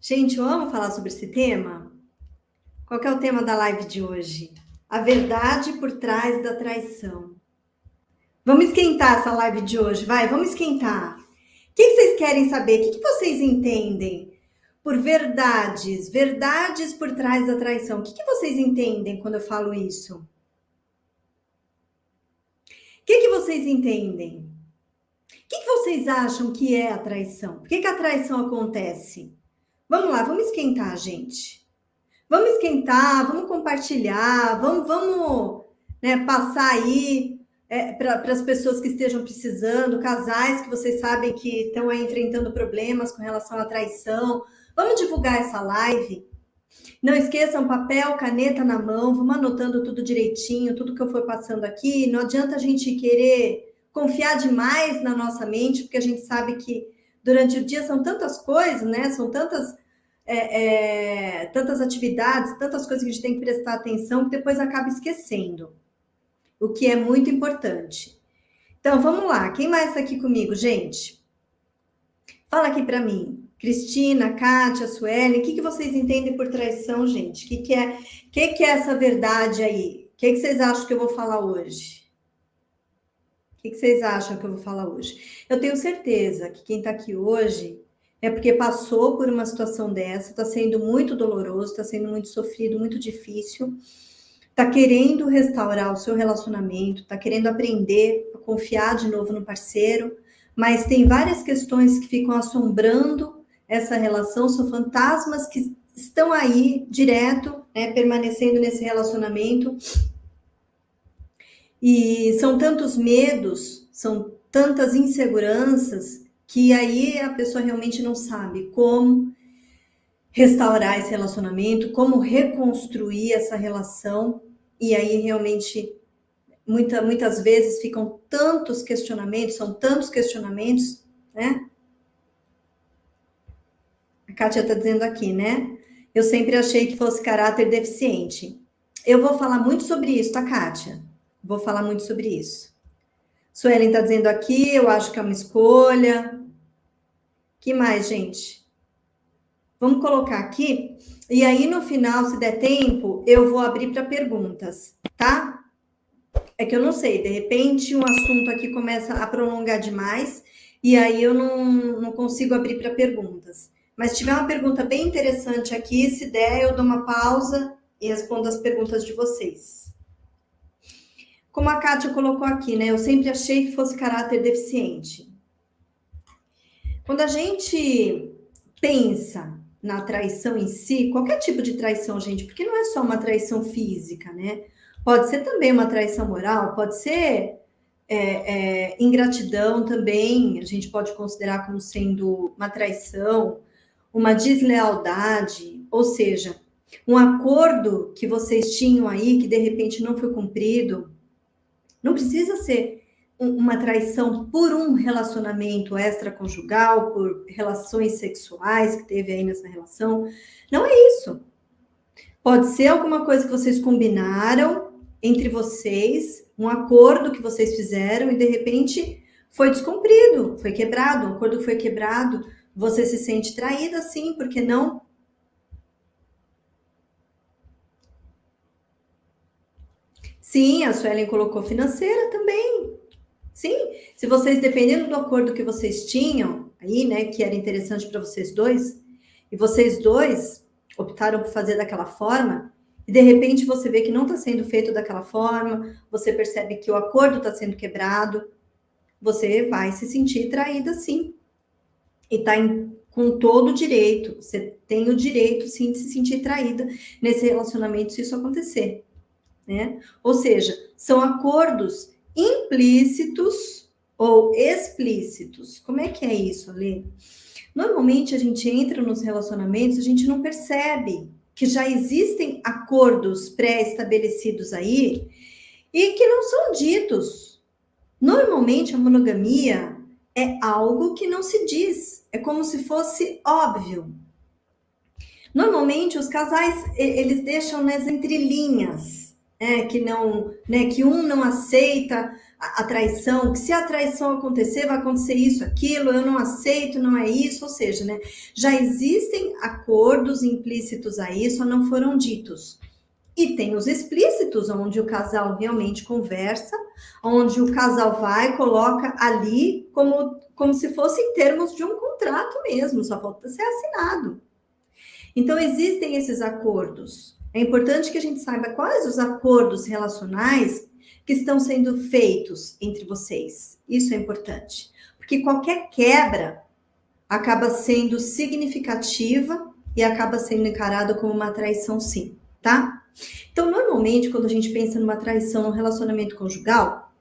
Gente, eu amo falar sobre esse tema. Qual que é o tema da live de hoje? A verdade por trás da traição. Vamos esquentar essa live de hoje, vai? Vamos esquentar. O que vocês querem saber? O que vocês entendem por verdades? Verdades por trás da traição. O que vocês entendem quando eu falo isso? O que vocês entendem? O que vocês acham que é a traição? Por que a traição acontece? Vamos lá, vamos esquentar, gente. Vamos esquentar, vamos compartilhar, vamos né, passar aí para as pessoas que estejam precisando, casais que vocês sabem que estão aí enfrentando problemas com relação à traição. Vamos divulgar essa live. Não esqueçam papel, caneta na mão, vamos anotando tudo direitinho, tudo que eu for passando aqui. Não adianta a gente querer confiar demais na nossa mente, porque a gente sabe que durante o dia são tantas coisas, né? São tantas atividades, tantas coisas que a gente tem que prestar atenção, que depois acaba esquecendo, o que é muito importante. Então, vamos lá. Quem mais está aqui comigo, gente? Fala aqui para mim. Cristina, Kátia, Suelen, o que vocês entendem por traição, gente? O que é essa verdade aí? O que vocês acham que eu vou falar hoje? O que vocês acham que eu vou falar hoje? Eu tenho certeza que quem está aqui hoje é porque passou por uma situação dessa, está sendo muito doloroso, está sendo muito sofrido, muito difícil, está querendo restaurar o seu relacionamento, está querendo aprender a confiar de novo no parceiro, mas tem várias questões que ficam assombrando essa relação, são fantasmas que estão aí direto, né, permanecendo nesse relacionamento. E são tantos medos, são tantas inseguranças, que aí a pessoa realmente não sabe como restaurar esse relacionamento, como reconstruir essa relação, e aí realmente muitas vezes ficam tantos questionamentos, são tantos questionamentos, né? A Kátia está dizendo aqui, né? Eu sempre achei que fosse caráter deficiente. Eu vou falar muito sobre isso, tá, Kátia? Vou falar muito sobre isso. Suelen está dizendo aqui, eu acho que é uma escolha. Que mais, gente? Vamos colocar aqui. E aí, no final, se der tempo, eu vou abrir para perguntas, tá? É que eu não sei, de repente um assunto aqui começa a prolongar demais e aí eu não consigo abrir para perguntas. Mas se tiver uma pergunta bem interessante aqui, se der, eu dou uma pausa e respondo as perguntas de vocês. Como a Kátia colocou aqui, né? Eu sempre achei que fosse caráter deficiente. Quando a gente pensa na traição em si, qualquer tipo de traição, gente, porque não é só uma traição física, né? Pode ser também uma traição moral, pode ser ingratidão também, a gente pode considerar como sendo uma traição, uma deslealdade, ou seja, um acordo que vocês tinham aí que de repente não foi cumprido. Não precisa ser uma traição por um relacionamento extraconjugal, por relações sexuais que teve aí nessa relação. Não é isso. Pode ser alguma coisa que vocês combinaram entre vocês, um acordo que vocês fizeram e de repente foi descumprido, foi quebrado, o acordo foi quebrado, você se sente traída, sim, por que não? Sim, a Suelen colocou financeira também. Sim, se vocês, dependendo do acordo que vocês tinham aí, né, que era interessante para vocês dois, e vocês dois optaram por fazer daquela forma, e de repente você vê que não está sendo feito daquela forma, você percebe que o acordo está sendo quebrado, você vai se sentir traída, sim. E está com todo o direito, você tem o direito, sim, de se sentir traída nesse relacionamento se isso acontecer, né? Ou seja, são acordos implícitos ou explícitos. Como é que é isso, Alê? Normalmente a gente entra nos relacionamentos, a gente não percebe que já existem acordos pré-estabelecidos aí e que não são ditos. Normalmente a monogamia é algo que não se diz, é como se fosse óbvio. Normalmente os casais eles deixam nas entrelinhas, que não, né, que um não aceita a traição, que se a traição acontecer, vai acontecer isso, aquilo, eu não aceito, não é isso, ou seja, né, já existem acordos implícitos aí, só não foram ditos. E tem os explícitos, onde o casal realmente conversa, onde o casal vai, coloca ali como se fosse em termos de um contrato mesmo, só falta ser assinado. Então, existem esses acordos. É importante que a gente saiba quais os acordos relacionais que estão sendo feitos entre vocês. Isso é importante. Porque qualquer quebra acaba sendo significativa e acaba sendo encarada como uma traição, sim, tá? Então, normalmente, quando a gente pensa numa traição no relacionamento conjugal,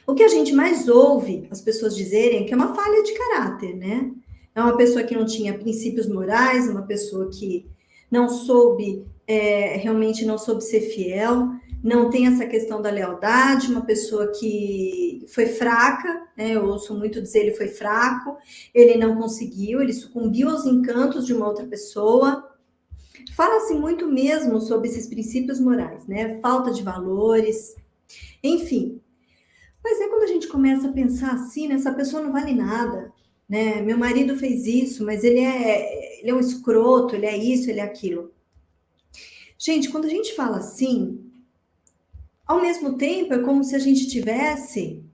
o que a gente mais ouve as pessoas dizerem é que é uma falha de caráter, né? É uma pessoa que não tinha princípios morais, uma pessoa que não soube, realmente não soube ser fiel, não tem essa questão da lealdade, uma pessoa que foi fraca, né? Eu ouço muito dizer ele foi fraco, ele não conseguiu, ele sucumbiu aos encantos de uma outra pessoa. Fala-se muito mesmo sobre esses princípios morais, né? Falta de valores, enfim. Mas é quando a gente começa a pensar assim, né? Essa pessoa não vale nada, né? Meu marido fez isso, mas ele é um escroto, ele é isso, ele é aquilo. Gente, quando a gente fala assim, ao mesmo tempo é como se a gente tivesse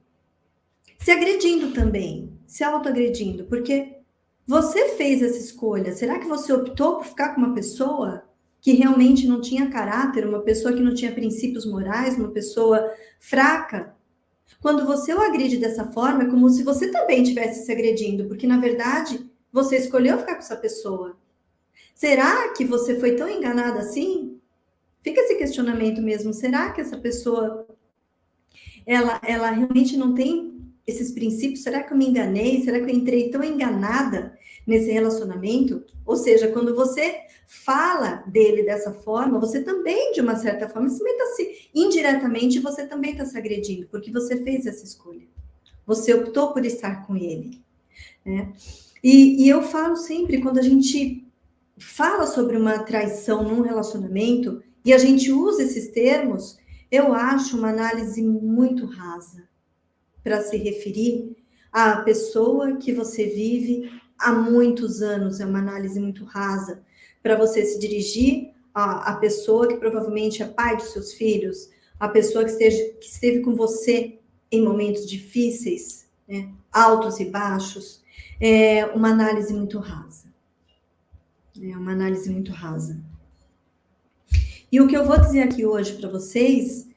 se agredindo também, se autoagredindo, porque você fez essa escolha. Será que você optou por ficar com uma pessoa que realmente não tinha caráter, uma pessoa que não tinha princípios morais, uma pessoa fraca? Quando você o agride dessa forma, é como se você também estivesse se agredindo, porque na verdade você escolheu ficar com essa pessoa. Será que você foi tão enganada assim? Fica esse questionamento mesmo. Será que essa pessoa ela realmente não tem esses princípios? Será que eu me enganei? Será que eu entrei tão enganada nesse relacionamento? Ou seja, quando você fala dele dessa forma, você também, de uma certa forma, se indiretamente, você também está se agredindo, porque você fez essa escolha. Você optou por estar com ele, né? E eu falo sempre, quando a gente fala sobre uma traição num relacionamento, e a gente usa esses termos, eu acho uma análise muito rasa para se referir à pessoa que você vive há muitos anos. É uma análise muito rasa para você se dirigir à pessoa que provavelmente é pai dos seus filhos, a pessoa que esteve com você em momentos difíceis, né, altos e baixos. É uma análise muito rasa. É uma análise muito rasa. E o que eu vou dizer aqui hoje para vocês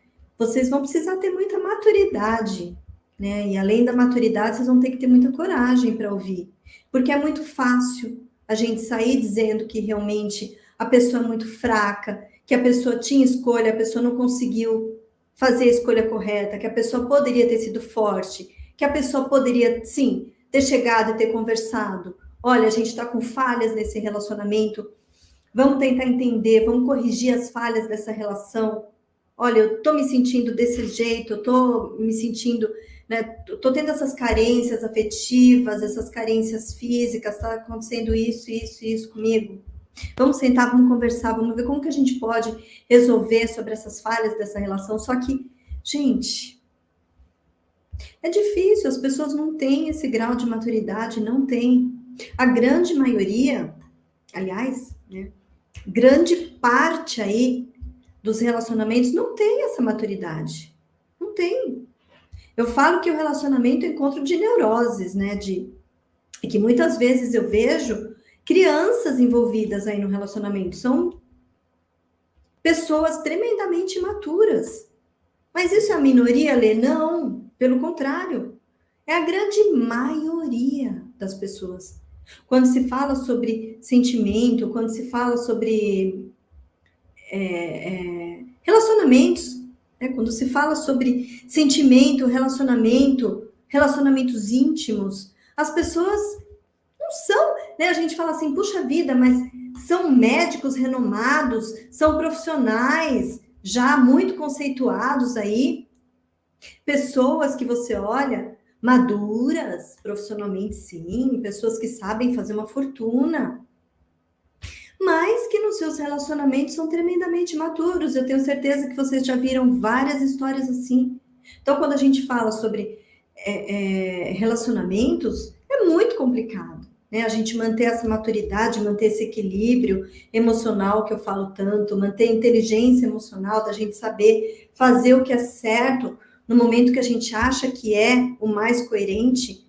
vão precisar ter muita maturidade, né? E além da maturidade, vocês vão ter que ter muita coragem para ouvir. Porque é muito fácil a gente sair dizendo que realmente a pessoa é muito fraca, que a pessoa tinha escolha, a pessoa não conseguiu fazer a escolha correta, que a pessoa poderia ter sido forte, que a pessoa poderia, sim, ter chegado e ter conversado. Olha, a gente está com falhas nesse relacionamento, vamos tentar entender, vamos corrigir as falhas dessa relação. Olha, eu tô me sentindo desse jeito, eu tô me sentindo, né? Tô tendo essas carências afetivas, essas carências físicas, tá acontecendo isso comigo. Vamos sentar, vamos conversar, vamos ver como que a gente pode resolver sobre essas falhas dessa relação. Só que, gente, é difícil, as pessoas não têm esse grau de maturidade, não tem. A grande maioria, aliás, né? Grande parte aí dos relacionamentos não tem essa maturidade. Não tem. Eu falo que o relacionamento é encontro de neuroses, né? Que muitas vezes eu vejo crianças envolvidas aí no relacionamento. São pessoas tremendamente imaturas. Mas isso é a minoria, Lê? Não. Pelo contrário. É a grande maioria das pessoas. Quando se fala sobre sentimento, quando se fala sobre relacionamentos, né? Quando se fala sobre sentimento, relacionamentos íntimos, as pessoas não são, né? A gente fala assim, puxa vida, mas são médicos renomados, são profissionais já muito conceituados aí, pessoas que você olha, maduras profissionalmente, sim, pessoas que sabem fazer uma fortuna, mas que nos seus relacionamentos são tremendamente maturos. Eu tenho certeza que vocês já viram várias histórias assim. Então, quando a gente fala sobre relacionamentos, é muito complicado, né? A gente manter essa maturidade, manter esse equilíbrio emocional que eu falo tanto, manter a inteligência emocional, da gente saber fazer o que é certo no momento que a gente acha que é o mais coerente.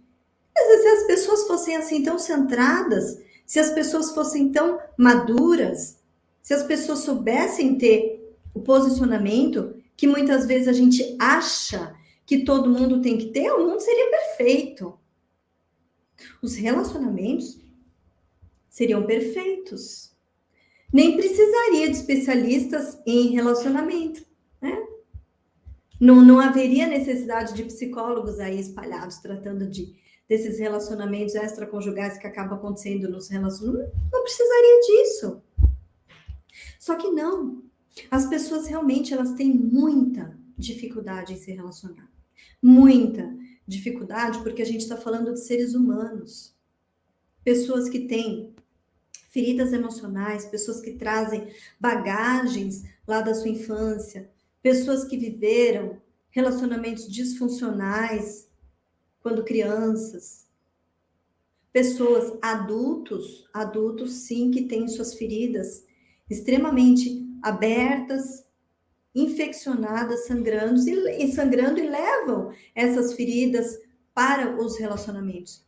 Às vezes, se as pessoas fossem assim tão centradas, se as pessoas fossem tão maduras, se as pessoas soubessem ter o posicionamento que muitas vezes a gente acha que todo mundo tem que ter, o mundo seria perfeito. Os relacionamentos seriam perfeitos. Nem precisaria de especialistas em relacionamento, né? Não haveria necessidade de psicólogos aí espalhados tratando desses relacionamentos extraconjugais que acabam acontecendo nos relacionamentos. Não precisaria disso. Só que não. As pessoas realmente elas têm muita dificuldade em se relacionar. Muita dificuldade, porque a gente está falando de seres humanos. Pessoas que têm feridas emocionais, pessoas que trazem bagagens lá da sua infância, pessoas que viveram relacionamentos disfuncionais quando crianças, pessoas adultos sim, que têm suas feridas extremamente abertas, infeccionadas, sangrando e levam essas feridas para os relacionamentos,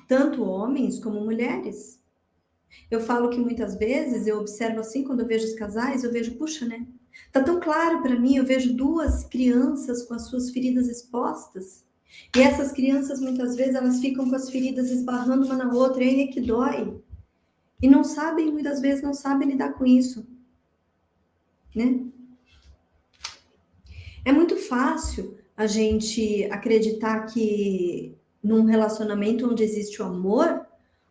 tanto homens como mulheres. Eu falo que muitas vezes eu observo assim, quando eu vejo os casais, eu vejo, puxa, né? Tá tão claro para mim, eu vejo duas crianças com as suas feridas expostas. E essas crianças, muitas vezes, elas ficam com as feridas esbarrando uma na outra, e aí é que dói. E não sabem, muitas vezes, não sabem lidar com isso, né? É muito fácil a gente acreditar que num relacionamento onde existe o amor,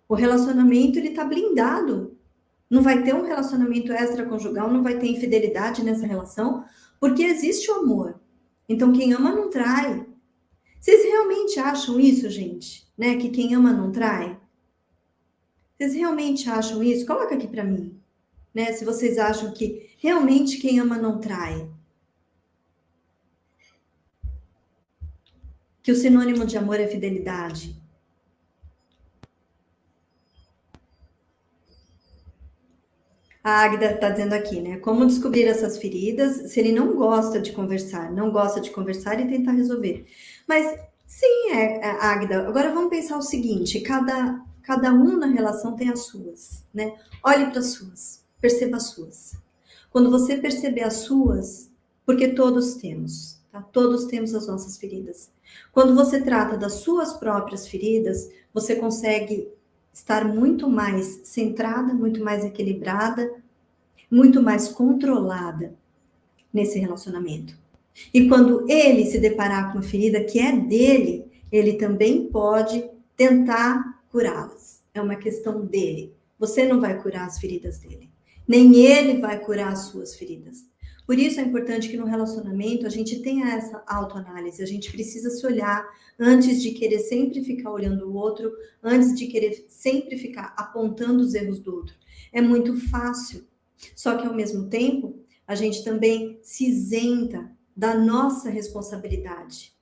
o relacionamento ele tá blindado. Não vai ter um relacionamento extraconjugal, não vai ter infidelidade nessa relação, porque existe o amor. Então, quem ama não trai. Vocês realmente acham isso, gente? Né? Que quem ama não trai? Vocês realmente acham isso? Coloca aqui para mim. Né? Se vocês acham que realmente quem ama não trai. Que o sinônimo de amor é fidelidade. A Águida está dizendo aqui, né? Como descobrir essas feridas se ele não gosta de conversar, e tentar resolver. Mas sim, Águida. Agora vamos pensar o seguinte: cada um na relação tem as suas, né? Olhe para as suas, perceba as suas. Quando você perceber as suas, porque todos temos, tá? Todos temos as nossas feridas. Quando você trata das suas próprias feridas, você consegue estar muito mais centrada, muito mais equilibrada, muito mais controlada nesse relacionamento. E quando ele se deparar com uma ferida que é dele, ele também pode tentar curá-las. É uma questão dele. Você não vai curar as feridas dele. Nem ele vai curar as suas feridas. Por isso é importante que no relacionamento a gente tenha essa autoanálise, a gente precisa se olhar antes de querer sempre ficar olhando o outro, antes de querer sempre ficar apontando os erros do outro. É muito fácil. Só que ao mesmo tempo, a gente também se isenta da nossa responsabilidade.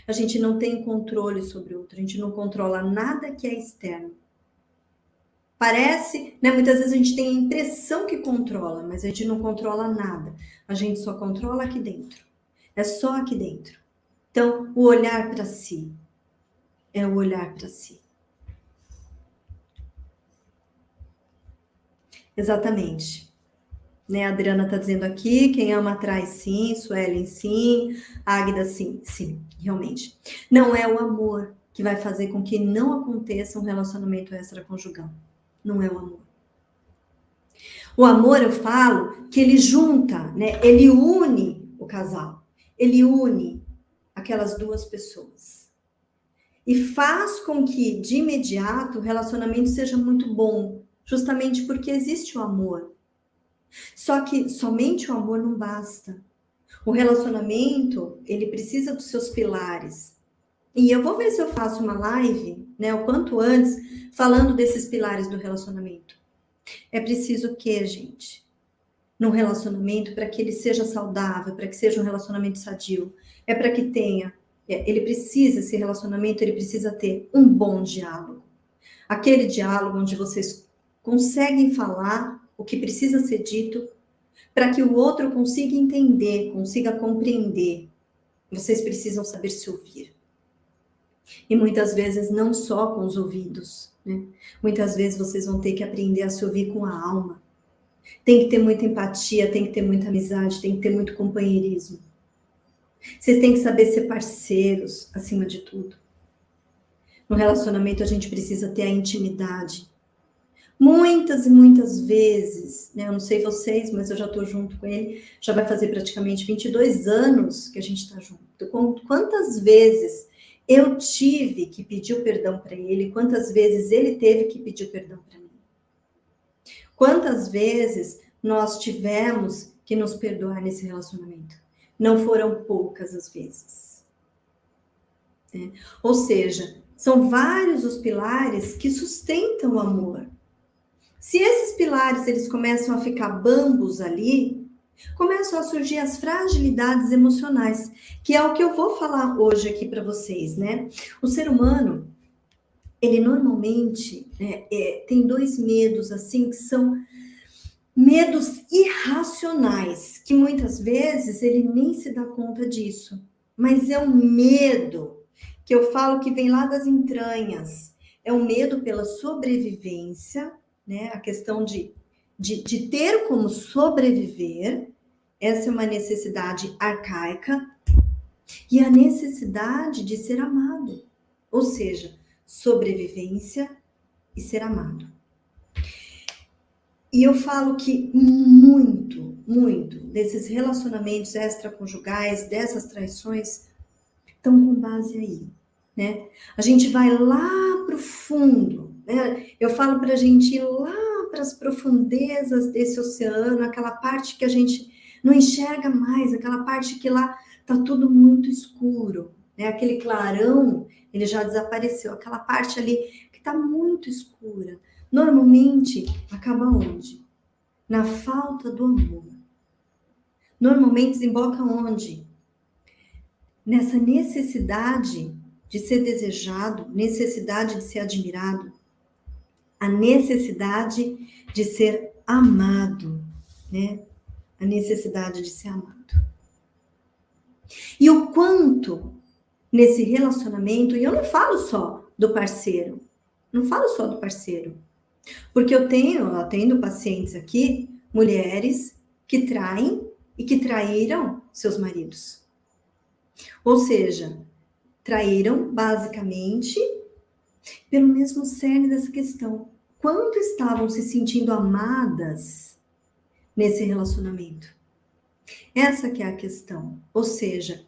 A gente não tem controle sobre o outro, a gente não controla nada que é externo. Parece, né? Muitas vezes a gente tem a impressão que controla, mas a gente não controla nada. A gente só controla aqui dentro. É só aqui dentro. Então, o olhar para si é o olhar para si. Exatamente. Né, a Adriana está dizendo aqui, quem ama atrai sim, Suelen sim, Águida sim, sim, realmente. Não é o amor que vai fazer com que não aconteça um relacionamento extraconjugal. Não é o amor. O amor, eu falo, que ele junta, né? Ele une o casal. Ele une aquelas duas pessoas. E faz com que, de imediato, o relacionamento seja muito bom. Justamente porque existe o amor. Só que somente o amor não basta. O relacionamento, ele precisa dos seus pilares. E eu vou ver se eu faço uma live, né, o quanto antes, falando desses pilares do relacionamento. É preciso o quê, gente? num relacionamento para que ele seja saudável, para que seja um relacionamento sadio, é para que tenha, ele precisa, esse relacionamento, ele precisa ter um bom diálogo. Aquele diálogo onde vocês conseguem falar o que precisa ser dito para que o outro consiga entender, consiga compreender. Vocês precisam saber se ouvir. E muitas vezes não só com os ouvidos, né? Muitas vezes vocês vão ter que aprender a se ouvir com a alma. Tem que ter muita empatia, tem que ter muita amizade, tem que ter muito companheirismo. Vocês têm que saber ser parceiros, acima de tudo. No relacionamento a gente precisa ter a intimidade. Muitas e muitas vezes, né? Eu não sei vocês, mas eu já estou junto com ele, já vai fazer praticamente 22 anos que a gente está junto. Quantas vezes eu tive que pedir o perdão para ele, quantas vezes ele teve que pedir o perdão para mim. Quantas vezes nós tivemos que nos perdoar nesse relacionamento? Não foram poucas as vezes. Né? Ou seja, são vários os pilares que sustentam o amor. Se esses pilares eles começam a ficar bambos ali, começam a surgir as fragilidades emocionais, que é o que eu vou falar hoje aqui para vocês, né? O ser humano, ele normalmente tem dois medos, assim, que são medos irracionais, que muitas vezes ele nem se dá conta disso. Mas é um medo que eu falo que vem lá das entranhas. É um medo pela sobrevivência, né? A questão de ter como sobreviver. Essa é uma necessidade arcaica. E a necessidade de ser amado. Ou seja, sobrevivência e ser amado. E eu falo que muito desses relacionamentos extraconjugais, dessas traições, estão com base aí, né? A gente vai lá para o fundo, né? Eu falo para a gente ir lá para as profundezas desse oceano, aquela parte que a gente não enxerga mais, aquela parte que lá tá tudo muito escuro, né? Aquele clarão, ele já desapareceu, aquela parte ali que tá muito escura. Normalmente, acaba onde? Na falta do amor. Normalmente desemboca onde? Nessa necessidade de ser desejado, necessidade de ser admirado, a necessidade de ser amado, né? A necessidade de ser amado. E o quanto nesse relacionamento, e eu não falo só do parceiro, não falo só do parceiro, porque eu atendo pacientes aqui, mulheres que traem e que traíram seus maridos. Ou seja, traíram basicamente pelo mesmo cerne dessa questão. Quanto estavam se sentindo amadas nesse relacionamento? Essa que é a questão. Ou seja,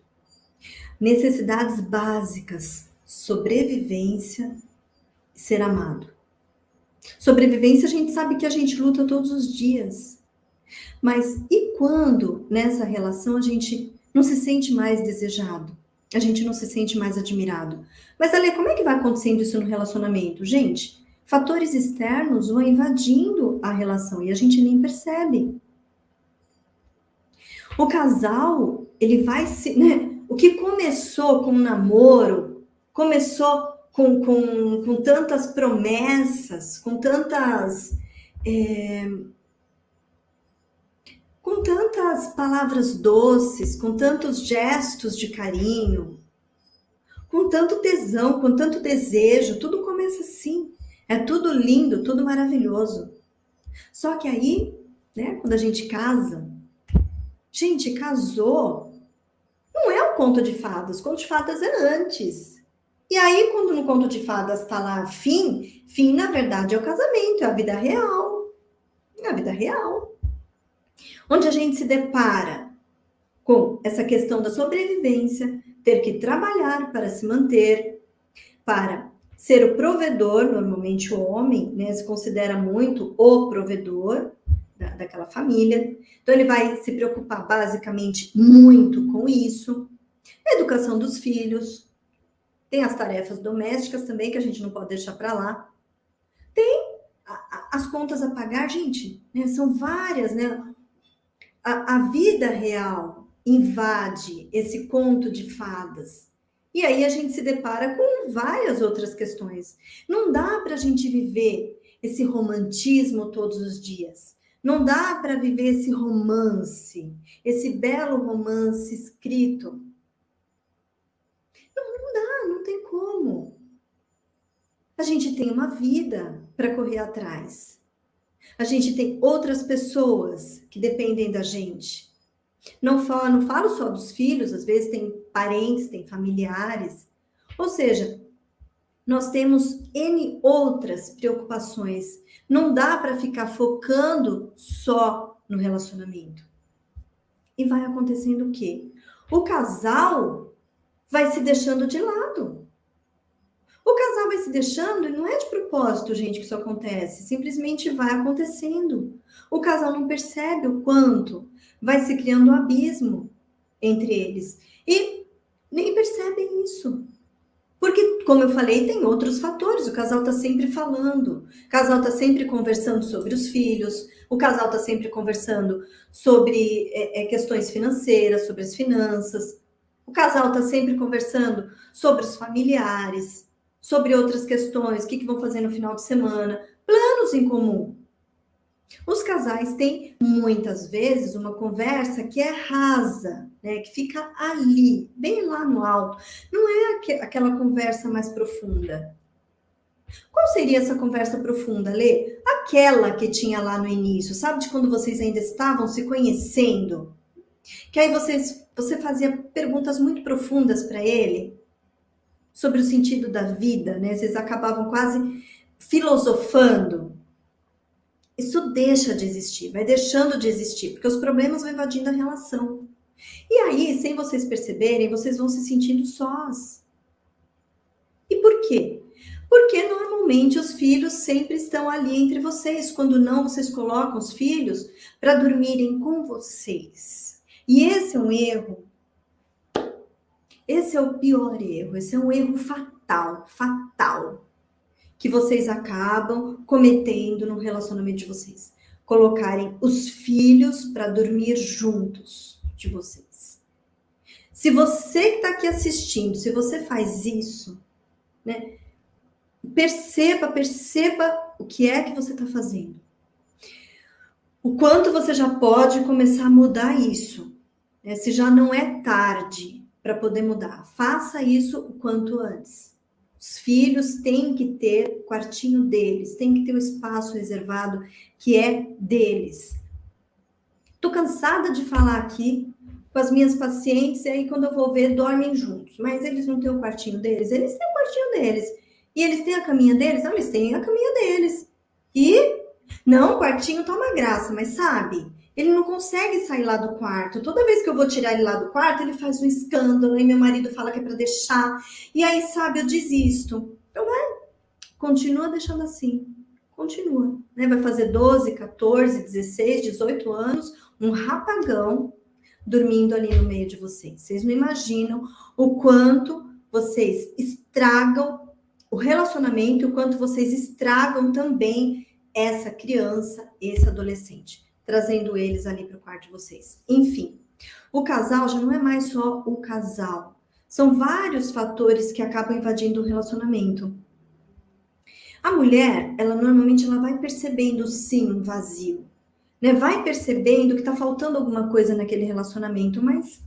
necessidades básicas, sobrevivência e ser amado. Sobrevivência, a gente sabe que a gente luta todos os dias. Mas e quando nessa relação a gente não se sente mais desejado? A gente não se sente mais admirado? Mas, Ale, como é que vai acontecendo isso no relacionamento? Gente, fatores externos vão invadindo a relação e a gente nem percebe. O casal, ele vai se... né? O que começou com um namoro, começou com tantas promessas, com tantas palavras doces, com tantos gestos de carinho, com tanto tesão, com tanto desejo, tudo começa assim. É tudo lindo, tudo maravilhoso. Só que aí, né, quando a gente casa, gente, casou, não é um conto de fadas, o conto de fadas é antes. E aí, quando no conto de fadas tá lá fim, na verdade é o casamento, é a vida real. É a vida real. Onde a gente se depara com essa questão da sobrevivência, ter que trabalhar para se manter, para ser o provedor, normalmente o homem, né, se considera muito o provedor daquela família. Então, ele vai se preocupar basicamente muito com isso. A educação dos filhos, tem as tarefas domésticas também, que a gente não pode deixar para lá. Tem as contas a pagar, gente, né? São várias, né? a vida real invade esse conto de fadas. E aí a gente se depara com várias outras questões. Não dá para a gente viver esse romantismo todos os dias. Não dá para viver esse romance, esse belo romance escrito. Não dá, não tem como. A gente tem uma vida para correr atrás. A gente tem outras pessoas que dependem da gente. Não falo só dos filhos, às vezes tem parentes, tem familiares. Ou seja, nós temos N outras preocupações. Não dá para ficar focando só no relacionamento. E vai acontecendo o quê? O casal vai se deixando de lado. O casal vai se deixando, e não é de propósito, gente, que isso acontece. Simplesmente vai acontecendo. O casal não percebe o quanto vai se criando um abismo entre eles. E nem percebem isso. Porque, como eu falei, tem outros fatores. O casal está sempre falando. O casal está sempre conversando sobre os filhos. O casal está sempre conversando sobre questões financeiras, sobre as finanças. O casal está sempre conversando sobre os familiares, sobre outras questões, o que vão fazer no final de semana, planos em comum. Os casais têm, muitas vezes, uma conversa que é rasa, né? Que fica ali, bem lá no alto. Não é aquela conversa mais profunda. Qual seria essa conversa profunda, Lê? Aquela que tinha lá no início, sabe? De quando vocês ainda estavam se conhecendo. Que aí você fazia perguntas muito profundas para ele sobre o sentido da vida, né? Vocês acabavam quase filosofando. Isso deixa de existir, vai deixando de existir, porque os problemas vão invadindo a relação. E aí, sem vocês perceberem, vocês vão se sentindo sós. E por quê? Porque normalmente os filhos sempre estão ali entre vocês. Quando não, vocês colocam os filhos para dormirem com vocês. E esse é um erro. Esse é o pior erro. Esse é um erro fatal, fatal, que vocês acabam cometendo no relacionamento de vocês. Colocarem os filhos para dormir juntos de vocês. Se você que está aqui assistindo, se você faz isso, né? Perceba o que é que você está fazendo. O quanto você já pode começar a mudar isso. Né? Se já não é tarde para poder mudar, faça isso o quanto antes. Os filhos têm que ter o quartinho deles, têm que ter o espaço reservado que é deles. Tô cansada de falar aqui com as minhas pacientes, e aí quando eu vou ver, dormem juntos. Mas eles não têm o quartinho deles? Eles têm o quartinho deles. E eles têm a caminha deles? Não, eles têm a caminha deles. E, não, o quartinho tá uma graça, mas sabe, ele não consegue sair lá do quarto. Toda vez que eu vou tirar ele lá do quarto, ele faz um escândalo, e meu marido fala que é para deixar. E aí, sabe, eu desisto. Então, continua deixando assim. Continua. Né? Vai fazer 12, 14, 16, 18 anos, um rapagão dormindo ali no meio de vocês. Vocês não imaginam o quanto vocês estragam o relacionamento, o quanto vocês estragam também essa criança, esse adolescente, trazendo eles ali para o quarto de vocês. Enfim, o casal já não é mais só o casal. São vários fatores que acabam invadindo o relacionamento. A mulher, ela normalmente vai percebendo sim um vazio, né? Vai percebendo que está faltando alguma coisa naquele relacionamento, mas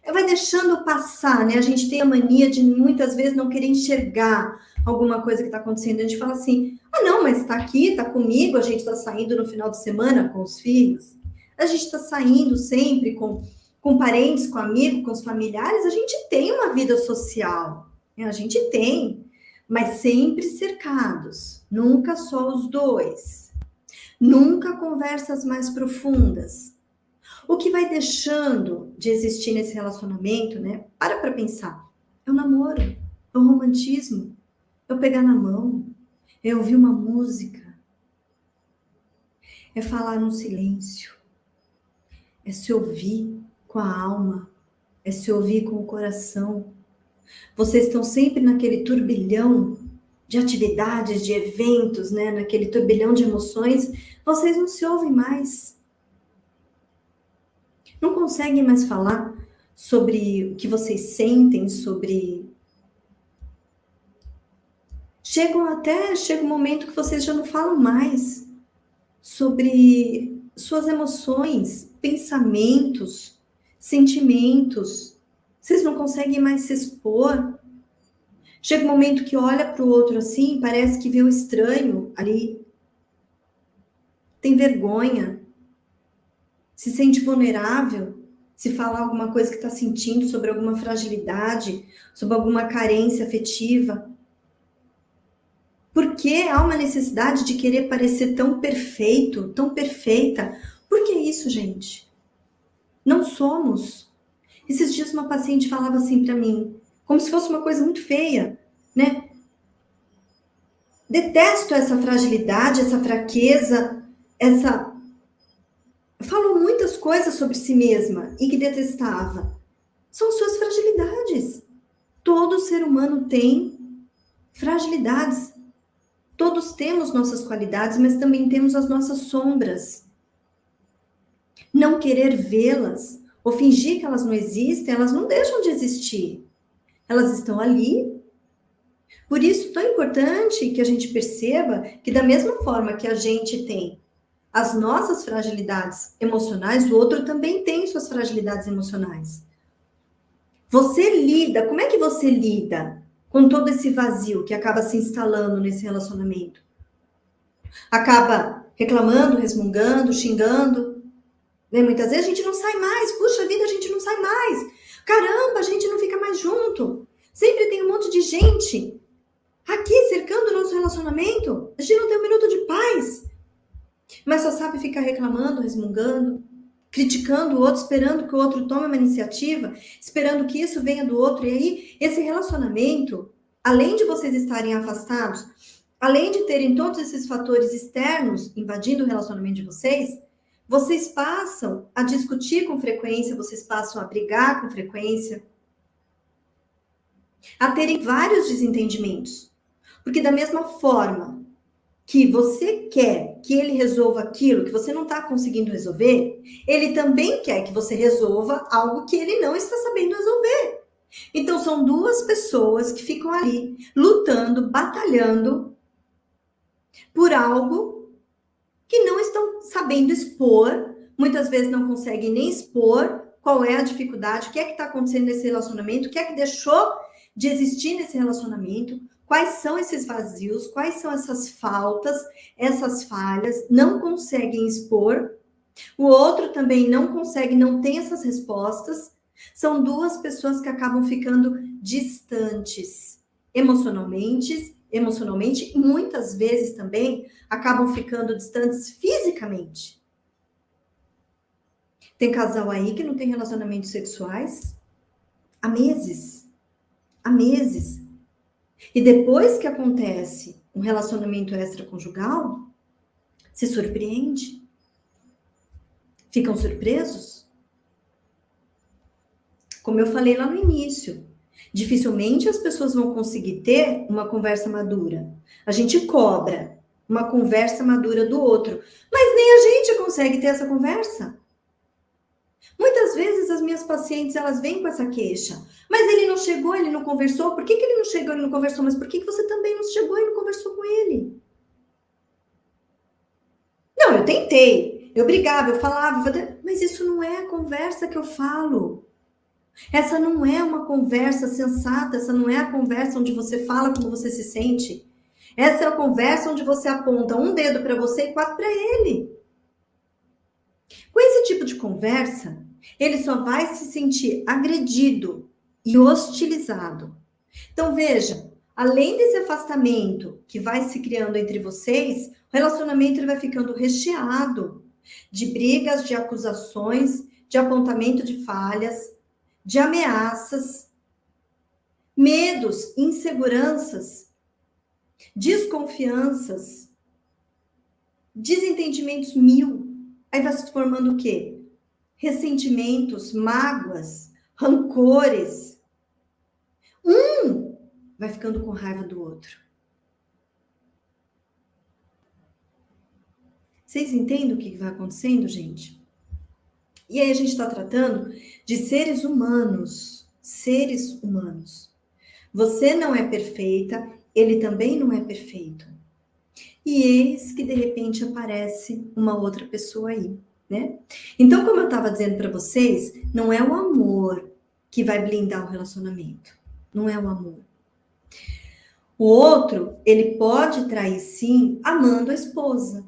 vai deixando passar, né? A gente tem a mania de muitas vezes não querer enxergar alguma coisa que está acontecendo. A gente fala assim, não, mas está aqui, está comigo, a gente está saindo no final de semana com os filhos, a gente está saindo sempre com parentes, com amigos, com os familiares, a gente tem uma vida social, né? A gente tem, mas sempre cercados, nunca só os dois, nunca conversas mais profundas. O que vai deixando de existir nesse relacionamento, né? Para pensar. É o namoro, é o romantismo, é o pegar na mão, é ouvir uma música, é falar no silêncio, é se ouvir com a alma, é se ouvir com o coração. Vocês estão sempre naquele turbilhão de atividades, de eventos, né? Naquele turbilhão de emoções, vocês não se ouvem mais. Não conseguem mais falar sobre o que vocês sentem, sobre... Chega um momento que vocês já não falam mais sobre suas emoções, pensamentos, sentimentos. Vocês não conseguem mais se expor. Chega um momento que olha para o outro assim, parece que vê um estranho ali. Tem vergonha, se sente vulnerável, se falar alguma coisa que está sentindo, sobre alguma fragilidade, sobre alguma carência afetiva. Por que há uma necessidade de querer parecer tão perfeito, tão perfeita? Por que isso, gente? Não somos. Esses dias uma paciente falava assim para mim, como se fosse uma coisa muito feia, né? Detesto essa fragilidade, essa fraqueza, essa... Falou muitas coisas sobre si mesma e que detestava. São suas fragilidades. Todo ser humano tem fragilidades. Todos temos nossas qualidades, mas também temos as nossas sombras. Não querer vê-las ou fingir que elas não existem, elas não deixam de existir. Elas estão ali. Por isso, tão importante que a gente perceba que, da mesma forma que a gente tem as nossas fragilidades emocionais, o outro também tem suas fragilidades emocionais. Você lida, como é que você lida com todo esse vazio que acaba se instalando nesse relacionamento? Acaba reclamando, resmungando, xingando, né? Muitas vezes a gente não sai mais, puxa vida, a gente não sai mais. Caramba, a gente não fica mais junto. Sempre tem um monte de gente aqui cercando o nosso relacionamento. A gente não tem um minuto de paz. Mas só sabe ficar reclamando, resmungando, criticando o outro, esperando que o outro tome uma iniciativa, esperando que isso venha do outro. E aí, esse relacionamento, além de vocês estarem afastados, além de terem todos esses fatores externos invadindo o relacionamento de vocês, vocês passam a discutir com frequência, vocês passam a brigar com frequência, a terem vários desentendimentos. Porque da mesma forma que você quer que ele resolva aquilo que você não está conseguindo resolver, ele também quer que você resolva algo que ele não está sabendo resolver. Então, são duas pessoas que ficam ali lutando, batalhando por algo que não estão sabendo expor, muitas vezes não conseguem nem expor qual é a dificuldade, o que é que está acontecendo nesse relacionamento, o que é que deixou de existir nesse relacionamento, quais são esses vazios, quais são essas faltas, essas falhas, não conseguem expor. O outro também não consegue, não tem essas respostas. São duas pessoas que acabam ficando distantes emocionalmente e muitas vezes também acabam ficando distantes fisicamente. Tem casal aí que não tem relacionamentos sexuais há meses. Há meses. E depois que acontece um relacionamento extraconjugal, se surpreende. Ficam surpresos. Como eu falei lá no início, dificilmente as pessoas vão conseguir ter uma conversa madura. A gente cobra uma conversa madura do outro, mas nem a gente consegue ter essa conversa. Muitas vezes as minhas pacientes, elas vêm com essa queixa. Mas ele não chegou, ele não conversou. Por que ele não chegou e não conversou? Mas por que você também não chegou e não conversou com ele? Não, eu tentei. Eu brigava, eu falava, mas isso não é a conversa que eu falo. Essa não é uma conversa sensata, essa não é a conversa onde você fala como você se sente. Essa é a conversa onde você aponta um dedo para você e quatro para ele. Com esse tipo de conversa, ele só vai se sentir agredido e hostilizado. Então, veja, além desse afastamento que vai se criando entre vocês, o relacionamento ele vai ficando recheado de brigas, de acusações, de apontamento de falhas, de ameaças, medos, inseguranças, desconfianças, desentendimentos mil. Aí vai se formando o quê? Ressentimentos, mágoas, rancores. Um vai ficando com raiva do outro. Vocês entendem o que vai acontecendo, gente? E aí a gente está tratando de seres humanos, seres humanos. Você não é perfeita, ele também não é perfeito. E eis que de repente aparece uma outra pessoa aí, né? Então, como eu estava dizendo para vocês, não é o amor que vai blindar o relacionamento. Não é o amor. O outro, ele pode trair sim, amando a esposa.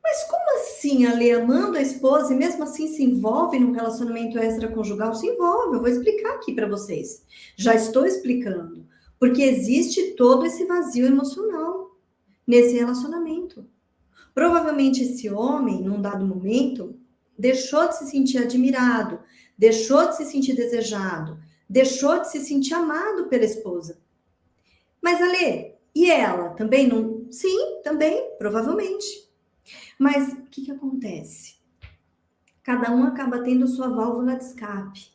Mas como assim, Ale, amando a esposa e mesmo assim se envolve num relacionamento extraconjugal? Se envolve, eu vou explicar aqui para vocês. Já estou explicando. Porque existe todo esse vazio emocional nesse relacionamento. Provavelmente esse homem, num dado momento, deixou de se sentir admirado, deixou de se sentir desejado, deixou de se sentir amado pela esposa. Mas, Ale, e ela? Também não? Sim, também, provavelmente. Mas o que acontece? Cada um acaba tendo sua válvula de escape,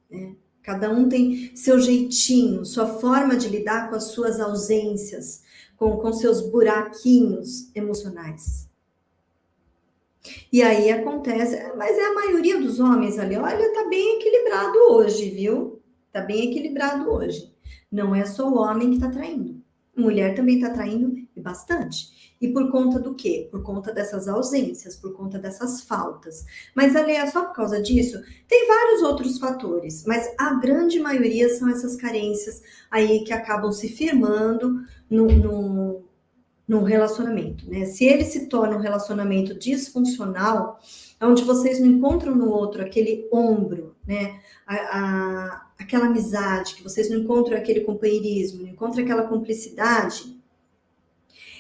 né? Cada um tem seu jeitinho, sua forma de lidar com as suas ausências, com seus buraquinhos emocionais. E aí acontece, mas é a maioria dos homens ali, olha, tá bem equilibrado hoje, viu? Tá bem equilibrado hoje. Não é só o homem que tá traindo. Mulher também tá traindo bastante. E por conta do quê? Por conta dessas ausências, por conta dessas faltas. Mas ali é só por causa disso? Tem vários outros fatores, mas a grande maioria são essas carências aí que acabam se firmando num relacionamento, né? Se ele se torna um relacionamento disfuncional, onde vocês não encontram no outro aquele ombro, né? Aquela amizade, que vocês não encontram aquele companheirismo, não encontram aquela cumplicidade,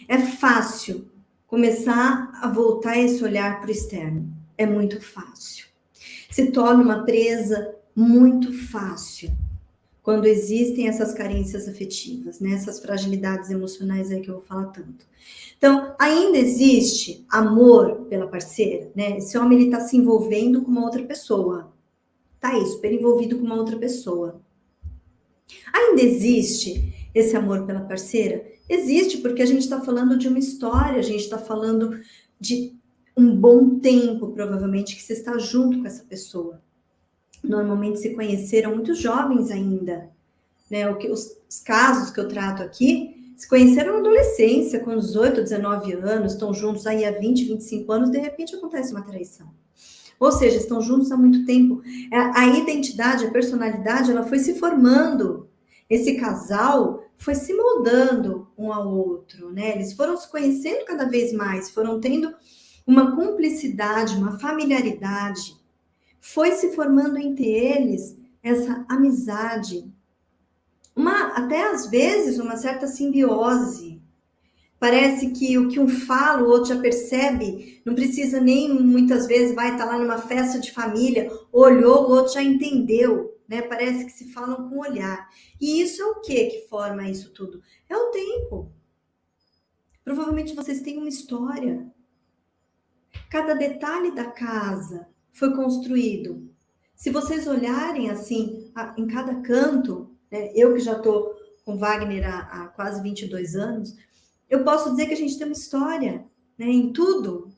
é fácil começar a voltar esse olhar para o externo. É muito fácil. Se torna uma presa muito fácil quando existem essas carências afetivas, né? Essas fragilidades emocionais aí que eu vou falar tanto. Então, ainda existe amor pela parceira, né? Esse homem, ele tá se envolvendo com uma outra pessoa. Tá aí, super envolvido com uma outra pessoa. Ainda existe esse amor pela parceira? Existe, porque a gente está falando de uma história, a gente está falando de um bom tempo, provavelmente, que você está junto com essa pessoa. Normalmente se conheceram muito jovens ainda, né? Os casos que eu trato aqui se conheceram na adolescência, com 18, 19 anos, estão juntos aí há 20, 25 anos, de repente acontece uma traição. Ou seja, estão juntos há muito tempo. A identidade, a personalidade, ela foi se formando. Esse casal foi se moldando um ao outro, né? Eles foram se conhecendo cada vez mais, foram tendo uma cumplicidade, uma familiaridade. Foi se formando entre eles essa amizade, até às vezes uma certa simbiose. Parece que o que um fala, o outro já percebe, não precisa nem muitas vezes vai estar lá numa festa de família, olhou, o outro já entendeu, né? Parece que se falam com o olhar. E isso é o que forma isso tudo? É o tempo. Provavelmente vocês têm uma história. Cada detalhe da casa foi construído. Se vocês olharem assim, em cada canto, né, eu que já estou com Wagner há quase 22 anos, eu posso dizer que a gente tem uma história, né, em tudo.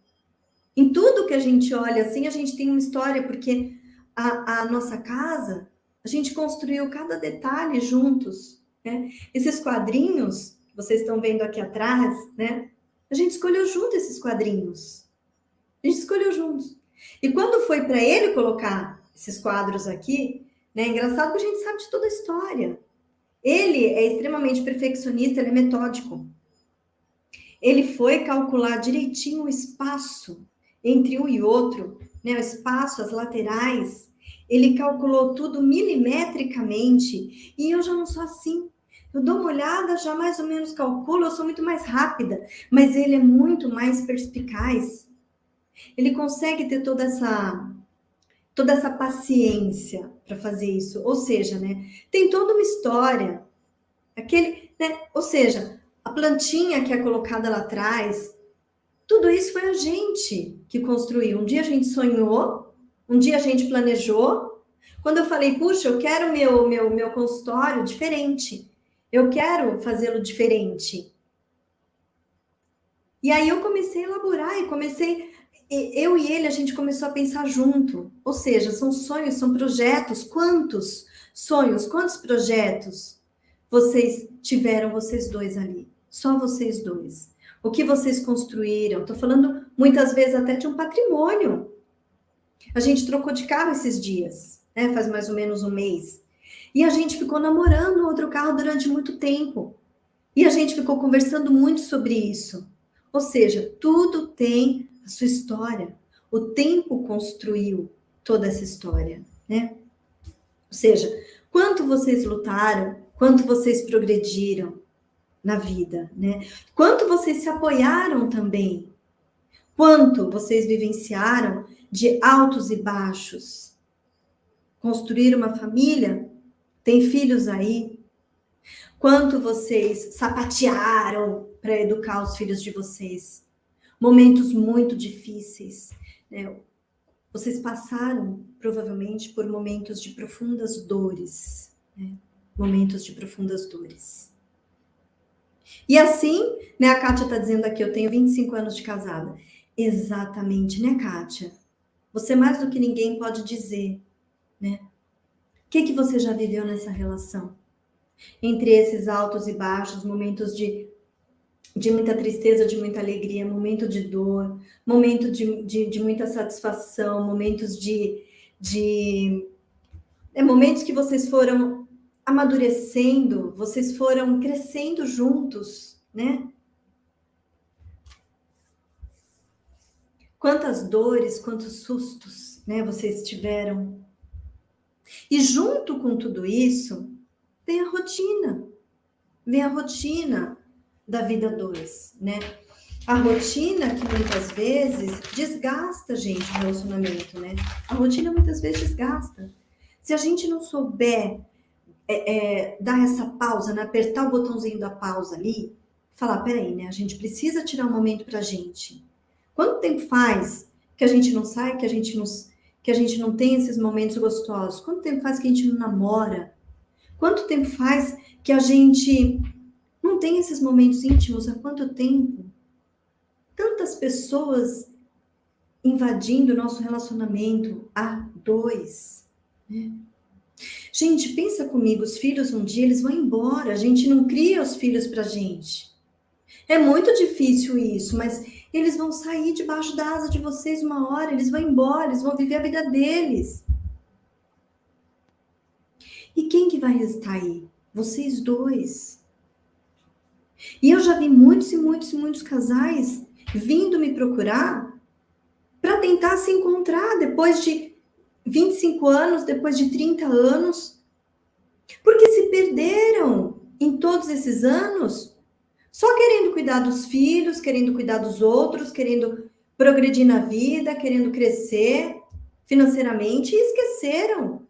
Em tudo que a gente olha assim, a gente tem uma história, porque a nossa casa, a gente construiu cada detalhe juntos, né? Esses quadrinhos que vocês estão vendo aqui atrás, né? A gente escolheu junto esses quadrinhos. A gente escolheu juntos. E quando foi para ele colocar esses quadros aqui, né? É engraçado que a gente sabe de toda a história. Ele é extremamente perfeccionista, ele é metódico. Ele foi calcular direitinho o espaço entre um e outro, né? O espaço, as laterais. Ele calculou tudo milimetricamente. E eu já não sou assim. Eu dou uma olhada, já mais ou menos calculo, eu sou muito mais rápida. Mas ele é muito mais perspicaz. Ele consegue ter toda essa paciência para fazer isso. Ou seja, né? Tem toda uma história. Né? Ou seja, a plantinha que é colocada lá atrás, tudo isso foi a gente que construiu. Um dia a gente sonhou, um dia a gente planejou. Quando eu falei, puxa, eu quero meu consultório diferente. Eu quero fazê-lo diferente. E aí eu comecei a elaborar e comecei eu e ele, a gente começou a pensar junto. Ou seja, são sonhos, são projetos. Quantos sonhos, quantos projetos vocês tiveram, vocês dois ali? Só vocês dois. O que vocês construíram? Estou falando muitas vezes até de um patrimônio. A gente trocou de carro esses dias, né? Faz mais ou menos um mês. E a gente ficou namorando outro carro durante muito tempo. E a gente ficou conversando muito sobre isso. Ou seja, tudo tem a sua história. O tempo construiu toda essa história, né? Ou seja, quanto vocês lutaram, quanto vocês progrediram na vida, né? Quanto vocês se apoiaram também. Quanto vocês vivenciaram de altos e baixos. Construir uma família, tem filhos aí. Quanto vocês sapatearam para educar os filhos de vocês. Momentos muito difíceis, né? Vocês passaram, provavelmente, por momentos de profundas dores, né? Momentos de profundas dores. E assim, né, a Kátia está dizendo aqui, eu tenho 25 anos de casada. Exatamente, né, Kátia? Você mais do que ninguém pode dizer, né? O que você já viveu nessa relação? Entre esses altos e baixos, momentos de muita tristeza, de muita alegria, momento de dor, momento de muita satisfação, momentos momentos que vocês foram amadurecendo, vocês foram crescendo juntos, né? Quantas dores, quantos sustos, né, vocês tiveram. E junto com tudo isso, vem a rotina. Vem a rotina da vida 2, né? A rotina que muitas vezes desgasta, gente, o relacionamento, né? A rotina muitas vezes desgasta. Se a gente não souber dar essa pausa, né? Apertar o botãozinho da pausa ali, falar, peraí, né? A gente precisa tirar um momento pra gente. Quanto tempo faz que a gente não sai, que a gente não tem esses momentos gostosos? Quanto tempo faz que a gente não namora? Quanto tempo faz que a gente não tem esses momentos íntimos? Há quanto tempo? Tantas pessoas invadindo o nosso relacionamento a 2, né? Gente, pensa comigo, os filhos um dia eles vão embora, a gente não cria os filhos pra gente. É muito difícil isso, mas eles vão sair debaixo da asa de vocês uma hora, eles vão embora, eles vão viver a vida deles. E quem que vai restar aí? Vocês dois. E eu já vi muitos e muitos e muitos casais vindo me procurar para tentar se encontrar depois de 25 anos, depois de 30 anos, porque se perderam em todos esses anos, só querendo cuidar dos filhos, querendo cuidar dos outros, querendo progredir na vida, querendo crescer financeiramente, e esqueceram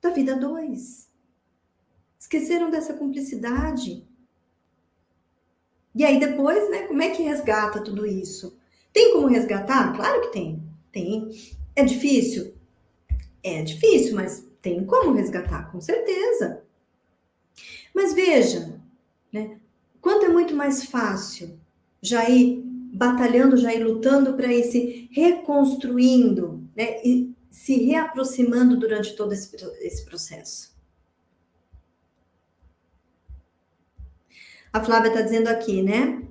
da vida 2. Esqueceram dessa cumplicidade. E aí depois, né, como é que resgata tudo isso? Tem como resgatar? Claro que tem. Tem. É difícil? É difícil, mas tem como resgatar, com certeza. Mas veja, né, quanto é muito mais fácil já ir batalhando, já ir lutando para ir se reconstruindo, né, e se reaproximando durante todo esse processo. A Flávia está dizendo aqui, né?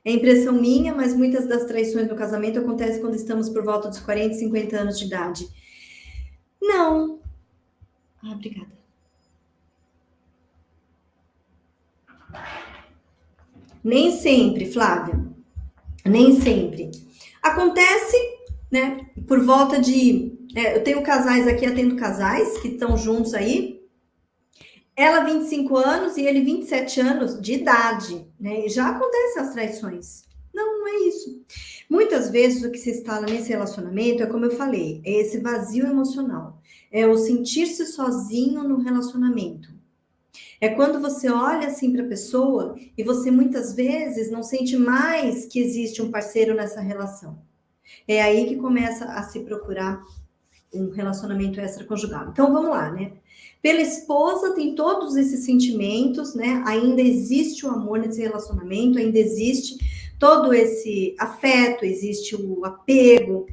É impressão minha, mas muitas das traições no casamento acontecem quando estamos por volta dos 40, 50 anos de idade. Não. Ah, obrigada. Nem sempre, Flávia. Nem sempre. Acontece, né? Por volta de... eu tenho casais aqui, atendo casais que estão juntos aí. Ela 25 anos e ele 27 anos de idade, né? E já acontecem as traições. Não é isso. Muitas vezes o que se instala nesse relacionamento é como eu falei, é esse vazio emocional. É o sentir-se sozinho no relacionamento. É quando você olha assim para a pessoa e você muitas vezes não sente mais que existe um parceiro nessa relação. É aí que começa a se procurar um relacionamento extraconjugal. Então vamos lá, né? Pela esposa tem todos esses sentimentos, né? Ainda existe o amor nesse relacionamento, ainda existe, todo esse afeto, existe o apego,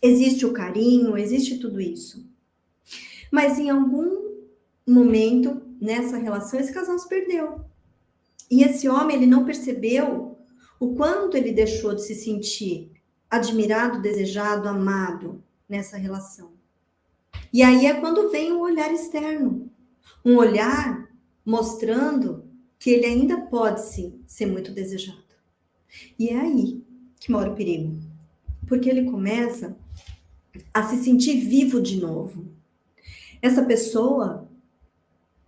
existe o carinho, existe tudo isso. Mas em algum momento nessa relação, esse casal se perdeu. E esse homem, ele não percebeu o quanto ele deixou de se sentir admirado, desejado, amado nessa relação. E aí é quando vem o olhar externo. Um olhar mostrando que ele ainda pode, sim, ser muito desejado. E é aí que mora o perigo. Porque ele começa a se sentir vivo de novo. Essa pessoa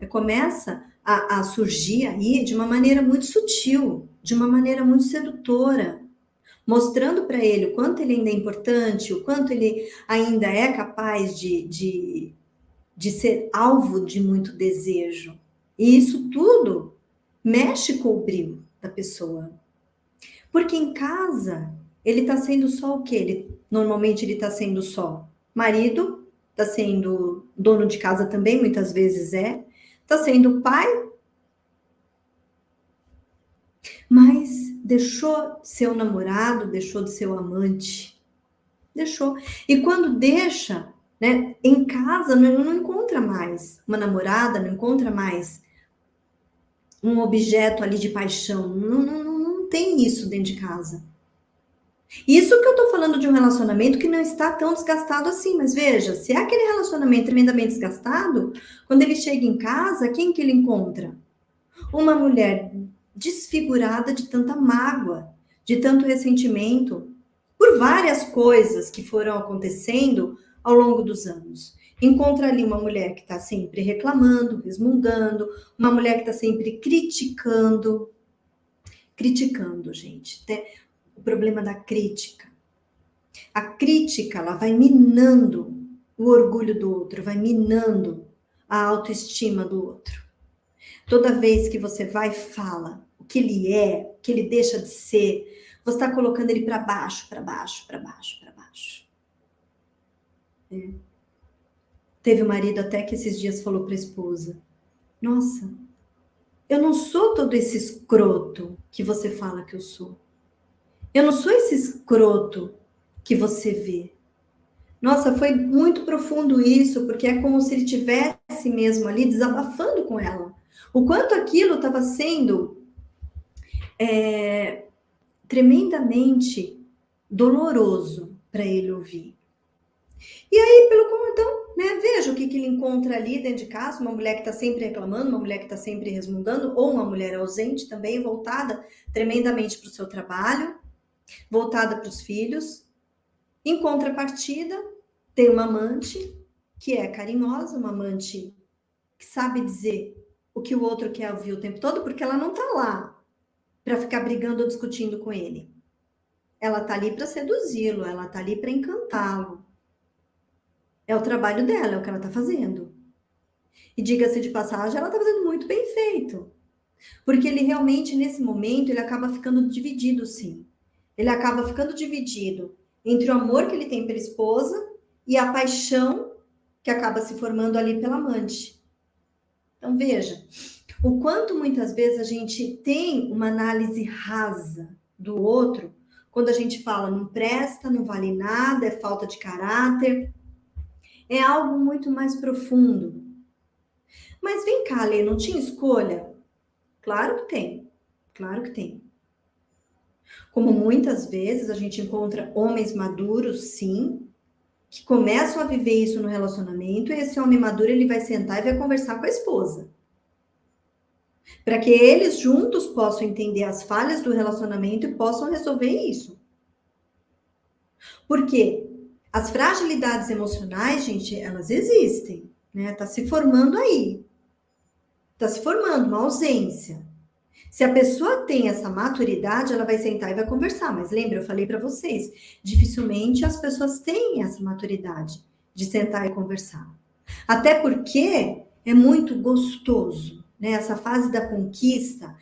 começa a surgir aí de uma maneira muito sutil, de uma maneira muito sedutora, mostrando para ele o quanto ele ainda é importante, o quanto ele ainda é capaz de ser alvo de muito desejo. E isso tudo mexe com o brilho da pessoa. Porque em casa, ele está sendo só o quê? Normalmente ele está sendo só marido, está sendo dono de casa também, muitas vezes está sendo pai, mas deixou de ser o namorado, deixou de ser o amante, deixou. E quando deixa, né, em casa não encontra mais uma namorada, não encontra mais um objeto ali de paixão, não tem isso dentro de casa. Isso que eu tô falando de um relacionamento que não está tão desgastado assim, mas veja, se é aquele relacionamento tremendamente desgastado, quando ele chega em casa, quem que ele encontra? Uma mulher desfigurada de tanta mágoa, de tanto ressentimento, por várias coisas que foram acontecendo ao longo dos anos. Encontra ali uma mulher que está sempre reclamando, resmungando, uma mulher que está sempre criticando, gente. O problema da crítica. A crítica, ela vai minando o orgulho do outro, vai minando a autoestima do outro. Toda vez que você vai e fala o que ele é, o que ele deixa de ser, você está colocando ele para baixo, para baixo, para baixo, para baixo. É. Teve um marido até que esses dias falou para a esposa: nossa, eu não sou todo esse escroto que você fala que eu sou. Eu não sou esse escroto que você vê. Nossa, foi muito profundo isso, porque é como se ele tivesse mesmo ali desabafando com ela. O quanto aquilo estava sendo tremendamente doloroso para ele ouvir. E aí, então, né, veja o que ele encontra ali dentro de casa, uma mulher que está sempre reclamando, uma mulher que está sempre resmungando, ou uma mulher ausente também, voltada tremendamente para o seu trabalho, voltada para os filhos. Em contrapartida, tem uma amante que é carinhosa, uma amante que sabe dizer o que o outro quer ouvir o tempo todo, porque ela não está lá para ficar brigando ou discutindo com ele. Ela está ali para seduzi-lo, ela está ali para encantá-lo. É o trabalho dela, é o que ela está fazendo. E diga-se de passagem, ela está fazendo muito bem feito. Porque ele realmente, nesse momento, ele acaba ficando dividido, sim. Ele acaba ficando dividido entre o amor que ele tem pela esposa e a paixão que acaba se formando ali pela amante. Então, veja, o quanto muitas vezes a gente tem uma análise rasa do outro, quando a gente fala não presta, não vale nada, é falta de caráter, é algo muito mais profundo. Mas vem cá, Lê, não tinha escolha? Claro que tem, claro que tem. Como muitas vezes a gente encontra homens maduros, sim, que começam a viver isso no relacionamento, e esse homem maduro ele vai sentar e vai conversar com a esposa. Para que eles juntos possam entender as falhas do relacionamento e possam resolver isso. Porque as fragilidades emocionais, gente, elas existem, né? Tá se formando aí. Tá se formando uma ausência. Se a pessoa tem essa maturidade, ela vai sentar e vai conversar. Mas lembra, eu falei para vocês, dificilmente as pessoas têm essa maturidade de sentar e conversar. Até porque é muito gostoso, né? Essa fase da conquista,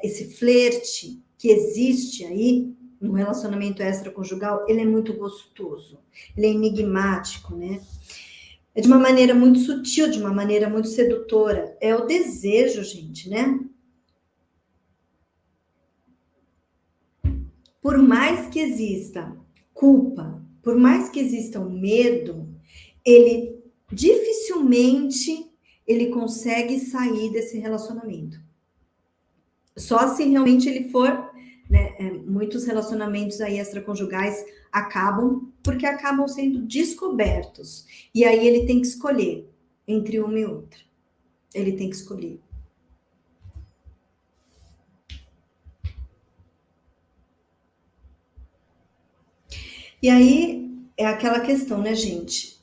esse flerte que existe aí no relacionamento extraconjugal, ele é muito gostoso. Ele é enigmático, né? É de uma maneira muito sutil, de uma maneira muito sedutora. É o desejo, gente, né? por mais que exista culpa, por mais que exista um medo, ele dificilmente ele consegue sair desse relacionamento. Só se realmente ele for, né, muitos relacionamentos aí extraconjugais acabam porque acabam sendo descobertos. E aí ele tem que escolher entre uma e outra. Ele tem que escolher. E aí é aquela questão, né, gente?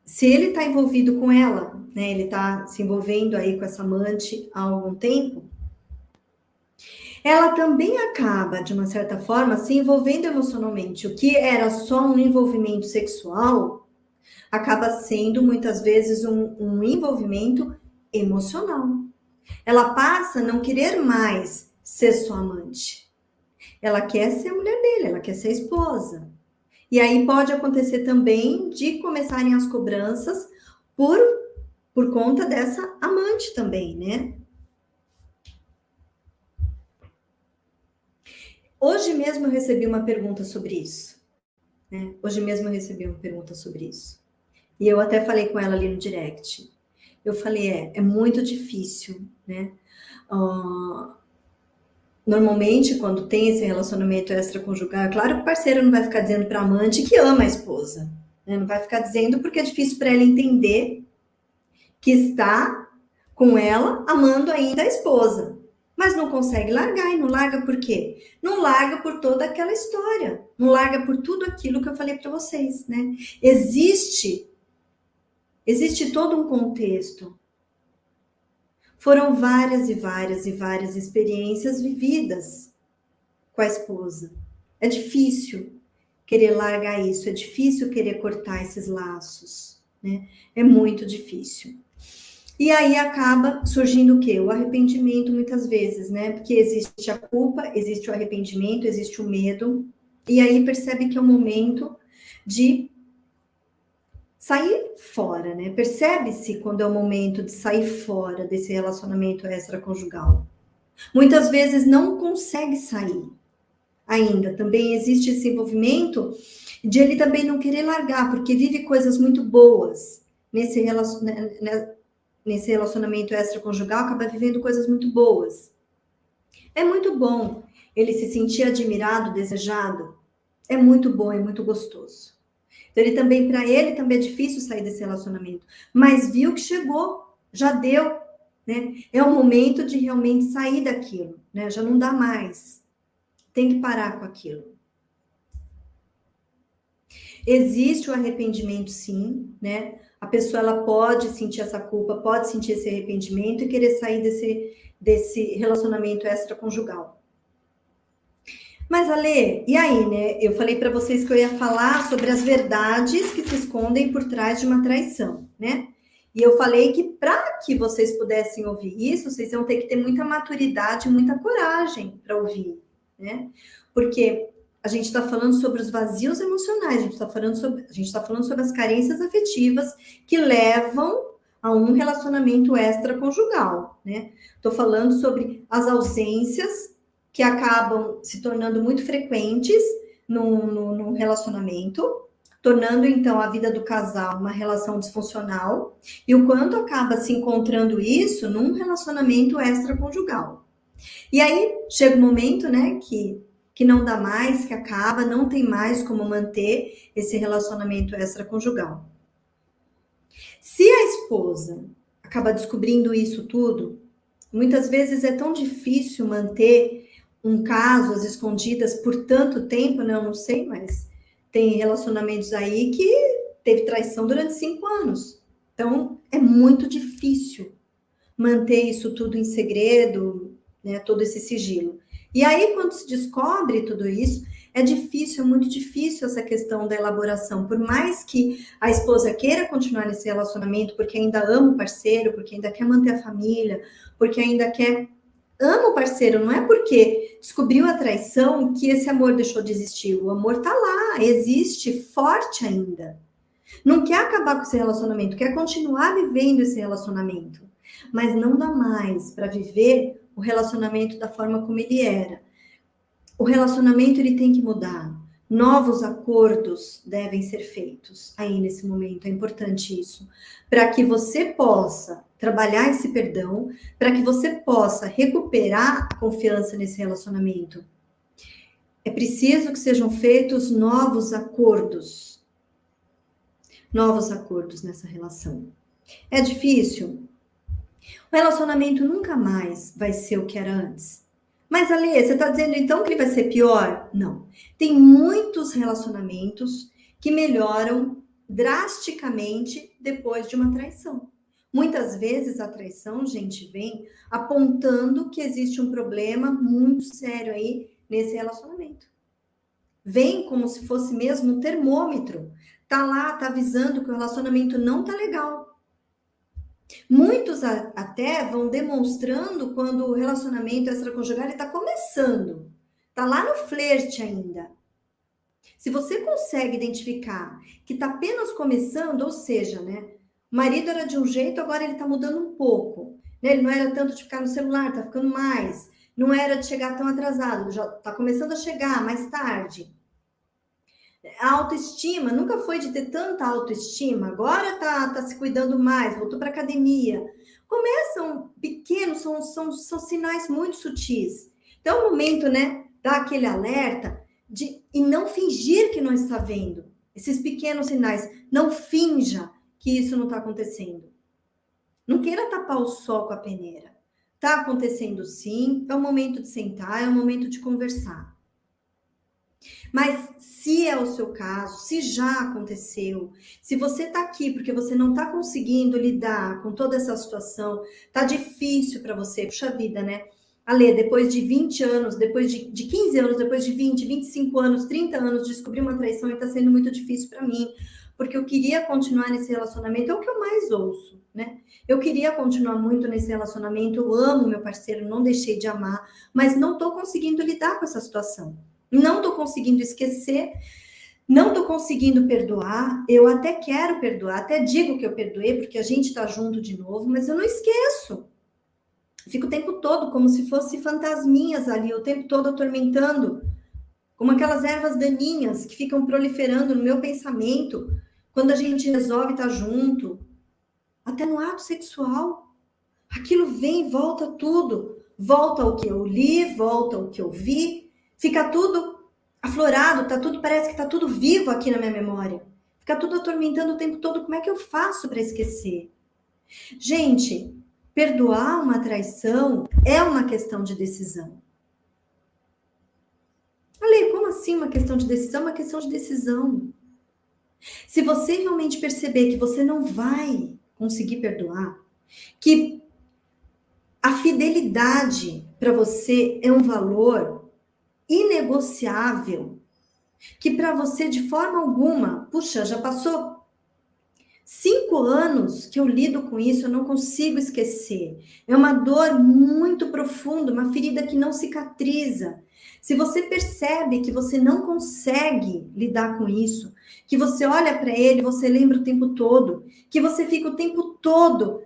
Se ele está envolvido com ela, né, ele está se envolvendo aí com essa amante há algum tempo, ela também acaba, de uma certa forma, se envolvendo emocionalmente. O que era só um envolvimento sexual acaba sendo, muitas vezes, um envolvimento emocional. Ela passa a não querer mais ser sua amante. Ela quer ser a mulher dele, ela quer ser a esposa. E aí pode acontecer também de começarem as cobranças por conta dessa amante também, né? Hoje mesmo eu recebi uma pergunta sobre isso, né? Hoje mesmo eu recebi uma pergunta sobre isso. E eu até falei com ela ali no direct. Eu falei, é muito difícil, né? Normalmente, quando tem esse relacionamento extraconjugal, claro que o parceiro não vai ficar dizendo para a amante que ama a esposa, né? Não vai ficar dizendo porque é difícil para ela entender que está com ela amando ainda a esposa. Mas não consegue largar, e não larga por quê? Não larga por toda aquela história, não larga por tudo aquilo que eu falei para vocês, né? Existe todo um contexto. Foram várias e várias e várias experiências vividas com a esposa. É difícil querer largar isso, é difícil querer cortar esses laços, né? É muito difícil. E aí acaba surgindo o quê? O arrependimento, muitas vezes, né? Porque existe a culpa, existe o arrependimento, existe o medo, e aí percebe que é o momento de sair fora, né? Percebe-se quando é o momento de sair fora desse relacionamento extraconjugal. Muitas vezes não consegue sair ainda. Também existe esse envolvimento de ele também não querer largar, porque vive coisas muito boas nesse relacionamento extraconjugal, acaba vivendo coisas muito boas. É muito bom ele se sentir admirado, desejado. É muito bom, é muito gostoso. Então, para ele também é difícil sair desse relacionamento, mas viu que chegou, já deu, né? É o momento de realmente sair daquilo, né? Já não dá mais. Tem que parar com aquilo. Existe o arrependimento, sim, né? A pessoa ela pode sentir essa culpa, pode sentir esse arrependimento e querer sair desse relacionamento extraconjugal. Mas, Ale, e aí, né? Eu falei para vocês que eu ia falar sobre as verdades que se escondem por trás de uma traição, né? E eu falei que para que vocês pudessem ouvir isso, vocês iam ter que ter muita maturidade, muita coragem para ouvir, né? Porque a gente está falando sobre os vazios emocionais, a gente está falando sobre as carências afetivas que levam a um relacionamento extraconjugal, né? Estou falando sobre as ausências que acabam se tornando muito frequentes num relacionamento, tornando então a vida do casal uma relação disfuncional, e o quanto acaba se encontrando isso num relacionamento extraconjugal. E aí chega um momento, né, que não dá mais, que acaba, não tem mais como manter esse relacionamento extraconjugal. Se a esposa acaba descobrindo isso tudo, muitas vezes é tão difícil manter um caso às escondidas por tanto tempo, né? Eu não sei, mas tem relacionamentos aí que teve traição durante 5 anos. Então, é muito difícil manter isso tudo em segredo, né? Todo esse sigilo. E aí, quando se descobre tudo isso, é difícil, é muito difícil essa questão da elaboração. Por mais que a esposa queira continuar nesse relacionamento, porque ainda ama o parceiro, porque ainda quer manter a família, porque ainda ama o parceiro, não é porque descobriu a traição que esse amor deixou de existir. O amor tá lá, existe, forte ainda. Não quer acabar com esse relacionamento, quer continuar vivendo esse relacionamento. Mas não dá mais para viver o relacionamento da forma como ele era. o relacionamento ele tem que mudar. Novos acordos devem ser feitos aí nesse momento. É importante isso. Para que você possa trabalhar esse perdão, para que você possa recuperar a confiança nesse relacionamento. É preciso que sejam feitos novos acordos. Novos acordos nessa relação. É difícil? O relacionamento nunca mais vai ser o que era antes. Mas, Ale, você está dizendo então que ele vai ser pior? Não. Tem muitos relacionamentos que melhoram drasticamente depois de uma traição. Muitas vezes a traição, gente, vem apontando que existe um problema muito sério aí nesse relacionamento. Vem como se fosse mesmo um termômetro. Tá lá, tá avisando que o relacionamento não tá legal. Muitos até vão demonstrando quando o relacionamento extraconjugal está começando. Está lá no flerte ainda. Se você consegue identificar que está apenas começando, ou seja, né? O marido era de um jeito, agora ele está mudando um pouco. Né? Ele não era tanto de ficar no celular, está ficando mais. Não era de chegar tão atrasado, já está começando a chegar mais tarde. A autoestima nunca foi de ter tanta autoestima, agora tá se cuidando mais, voltou para academia. Começam pequenos, são sinais muito sutis. Então, é o momento, né, dar aquele alerta e não fingir que não está vendo. Esses pequenos sinais, não finja que isso não está acontecendo. Não queira tapar o sol com a peneira. Está acontecendo sim, é o momento de sentar, é o momento de conversar. Mas se é o seu caso, se já aconteceu, se você está aqui porque você não está conseguindo lidar com toda essa situação, tá difícil para você, puxa vida, né? Ale, depois de 20 anos, depois de 15 anos, depois de 20, 25 anos, 30 anos, descobrir uma traição e está sendo muito difícil para mim, porque eu queria continuar nesse relacionamento, é o que eu mais ouço, né? Eu queria continuar muito nesse relacionamento, eu amo meu parceiro, não deixei de amar, mas não estou conseguindo lidar com essa situação. Não estou conseguindo esquecer, não estou conseguindo perdoar. Eu até quero perdoar, até digo que eu perdoei, porque a gente está junto de novo, mas eu não esqueço. Fico o tempo todo como se fosse fantasminhas ali, o tempo todo atormentando, como aquelas ervas daninhas que ficam proliferando no meu pensamento, quando a gente resolve estar junto, até no ato sexual. Aquilo vem e volta tudo. Volta o que eu li, volta o que eu vi. Fica tudo aflorado, parece que tá tudo vivo aqui na minha memória. Fica tudo atormentando o tempo todo. Como é que eu faço para esquecer? Gente, perdoar uma traição é uma questão de decisão. Ale, como assim uma questão de decisão? Uma questão de decisão. Se você realmente perceber que você não vai conseguir perdoar, que a fidelidade para você é um valor inegociável, que para você de forma alguma, puxa, já passou 5 anos que eu lido com isso, eu não consigo esquecer. É uma dor muito profunda, uma ferida que não cicatriza. Se você percebe que você não consegue lidar com isso, que você olha para ele, você lembra o tempo todo, que você fica o tempo todo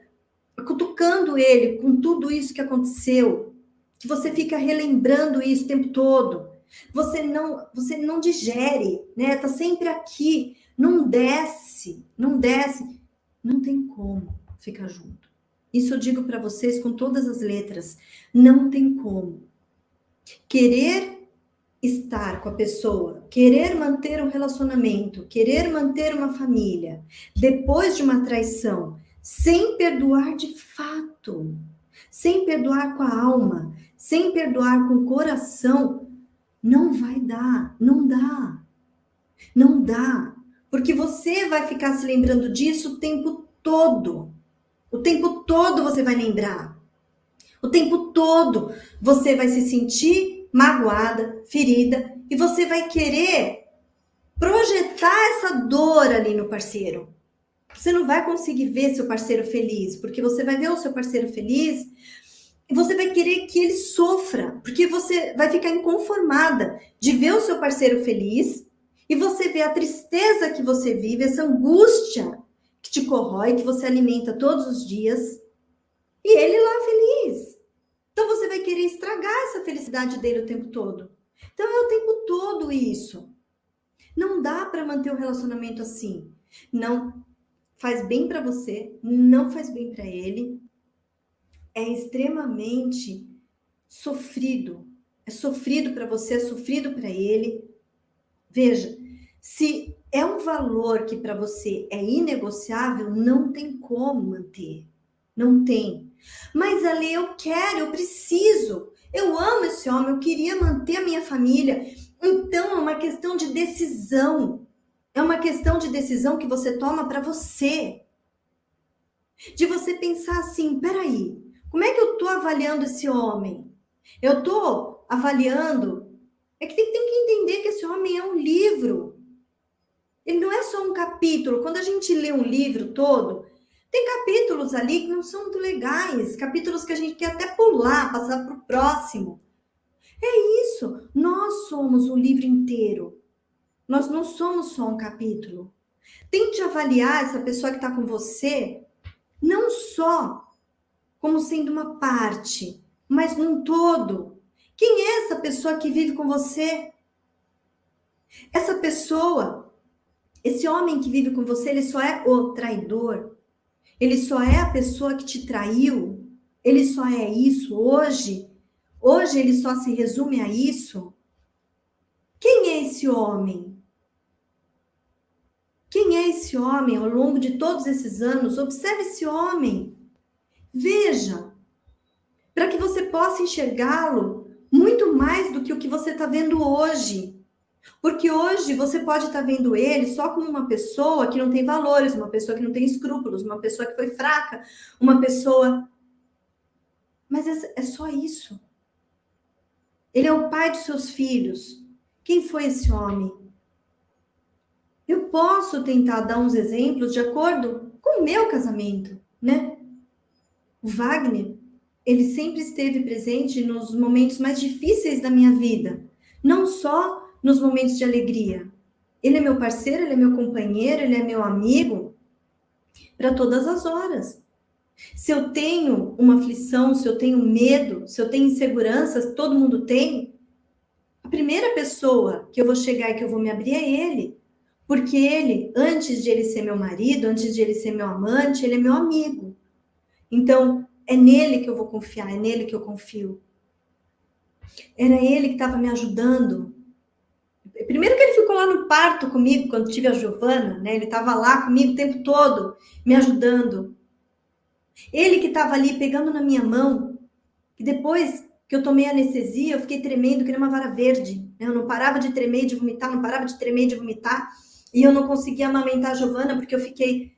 cutucando ele com tudo isso que aconteceu, que você fica relembrando isso o tempo todo, você não digere, né? Tá sempre aqui, não desce, não tem como ficar junto. Isso eu digo para vocês com todas as letras, não tem como. Querer estar com a pessoa, querer manter um relacionamento, querer manter uma família, depois de uma traição, sem perdoar de fato, sem perdoar com a alma, sem perdoar com o coração, não vai dar, não dá. Não dá, porque você vai ficar se lembrando disso o tempo todo. O tempo todo você vai lembrar. O tempo todo você vai se sentir magoada, ferida, e você vai querer projetar essa dor ali no parceiro. Você não vai conseguir ver seu parceiro feliz, porque você vai ver o seu parceiro feliz e você vai querer que ele sofra, porque você vai ficar inconformada de ver o seu parceiro feliz e você vê a tristeza que você vive, essa angústia que te corrói, que você alimenta todos os dias, e ele lá feliz. Então você vai querer estragar essa felicidade dele o tempo todo. Então é o tempo todo isso. Não dá para manter o relacionamento assim. Não faz bem para você, não faz bem para ele. É extremamente sofrido. É sofrido para você, é sofrido para ele. Veja, se é um valor que para você é inegociável, não tem como manter. Não tem. Mas ali eu quero, eu preciso. Eu amo esse homem, eu queria manter a minha família. Então é uma questão de decisão. É uma questão de decisão que você toma para você. De você pensar assim, peraí, como é que eu estou avaliando esse homem? Eu estou avaliando. É que tem que entender que esse homem é um livro. Ele não é só um capítulo. Quando a gente lê um livro todo, tem capítulos ali que não são muito legais, capítulos que a gente quer até pular, passar para o próximo. É isso. Nós somos o livro inteiro. Nós não somos só um capítulo. Tente avaliar essa pessoa que está com você, não só como sendo uma parte, mas num todo. Quem é essa pessoa que vive com você? Essa pessoa, esse homem que vive com você, ele só é o traidor? Ele só é a pessoa que te traiu? Ele só é isso hoje? Hoje ele só se resume a isso? Quem é esse homem? Quem é esse homem ao longo de todos esses anos? Observe esse homem. Veja, para que você possa enxergá-lo muito mais do que o que você está vendo hoje. Porque hoje você pode estar vendo ele só como uma pessoa que não tem valores, uma pessoa que não tem escrúpulos, uma pessoa que foi fraca, uma pessoa. Mas é só isso. Ele é o pai dos seus filhos. Quem foi esse homem? Eu posso tentar dar uns exemplos de acordo com o meu casamento, né? O Wagner, ele sempre esteve presente nos momentos mais difíceis da minha vida, não só nos momentos de alegria. Ele é meu parceiro, ele é meu companheiro, ele é meu amigo para todas as horas. Se eu tenho uma aflição, se eu tenho medo, se eu tenho inseguranças, todo mundo tem, a primeira pessoa que eu vou chegar e que eu vou me abrir é ele. Porque ele, antes de ele ser meu marido, antes de ele ser meu amante, ele é meu amigo. Então, é nele que eu vou confiar, é nele que eu confio. Era ele que estava me ajudando. Primeiro que ele ficou lá no parto comigo, quando tive a Giovana, né? Ele estava lá comigo o tempo todo, me ajudando. Ele que estava ali pegando na minha mão. E depois que eu tomei anestesia, eu fiquei tremendo, que nem uma vara verde. Né? Eu não parava de tremer e de vomitar, não parava de tremer e de vomitar. E eu não conseguia amamentar a Giovana, porque eu fiquei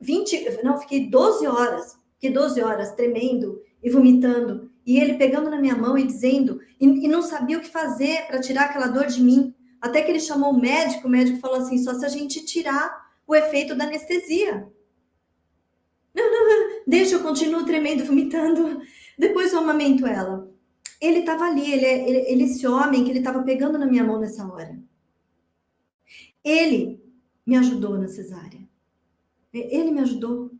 fiquei 12 horas. Fiquei 12 horas tremendo e vomitando. E ele pegando na minha mão e dizendo, e não sabia o que fazer para tirar aquela dor de mim. Até que ele chamou o médico falou assim, só se a gente tirar o efeito da anestesia. Não, deixa, eu continuo tremendo, vomitando. Depois eu amamento ela. Ele estava ali, ele esse homem que ele estava pegando na minha mão nessa hora. Ele me ajudou na cesárea. Ele me ajudou.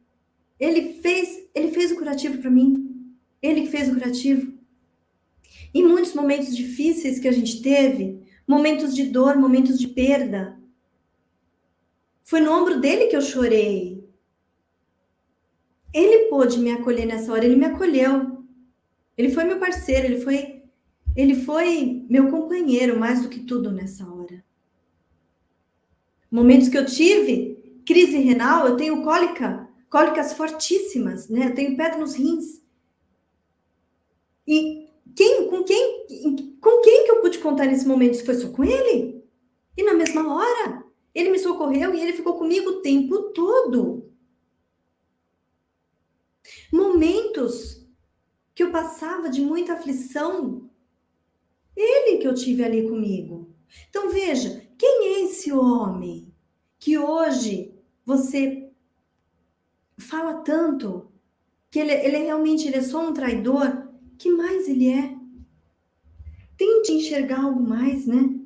Ele fez o curativo para mim. Ele que fez o curativo. Em muitos momentos difíceis que a gente teve, momentos de dor, momentos de perda, foi no ombro dele que eu chorei. Ele pôde me acolher nessa hora, ele me acolheu. Ele foi meu parceiro, ele foi meu companheiro mais do que tudo nessa hora. Momentos que eu tive crise renal, eu tenho cólicas fortíssimas, né? Eu tenho pedra nos rins. E com quem que eu pude contar nesse momento? Foi só com ele. E na mesma hora, ele me socorreu e ele ficou comigo o tempo todo. Momentos que eu passava de muita aflição, ele que eu tive ali comigo. Então veja, quem é esse homem que hoje você fala tanto que ele realmente ele é só um traidor? Que mais ele é? Tente enxergar algo mais, né?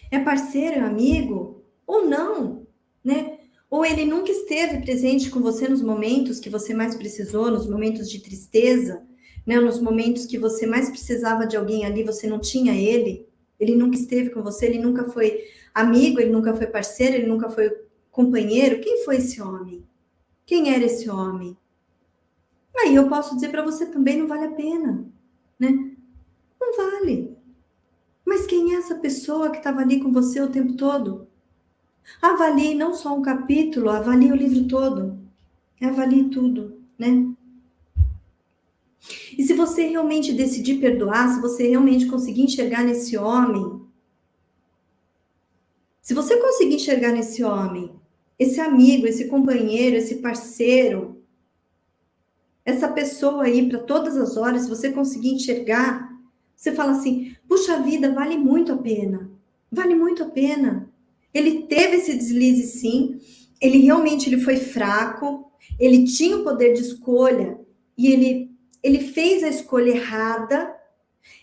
É parceiro, é amigo? Ou não, né? Ou ele nunca esteve presente com você nos momentos que você mais precisou, nos momentos de tristeza, né? Nos momentos que você mais precisava de alguém ali, você não tinha ele, ele nunca esteve com você, ele nunca foi amigo, ele nunca foi parceiro, ele nunca foi companheiro. Quem foi esse homem? Quem era esse homem? Aí eu posso dizer para você também, não vale a pena, né? Não vale. Mas quem é essa pessoa que estava ali com você o tempo todo? Avalie não só um capítulo, avalie o livro todo. Avalie tudo, né? E se você realmente decidir perdoar, se você realmente conseguir enxergar nesse homem, se você conseguir enxergar nesse homem, esse amigo, esse companheiro, esse parceiro, essa pessoa aí para todas as horas, se você conseguir enxergar, você fala assim: puxa vida, vale muito a pena. Vale muito a pena. Ele teve esse deslize sim, ele foi fraco, ele tinha o poder de escolha e ele fez a escolha errada,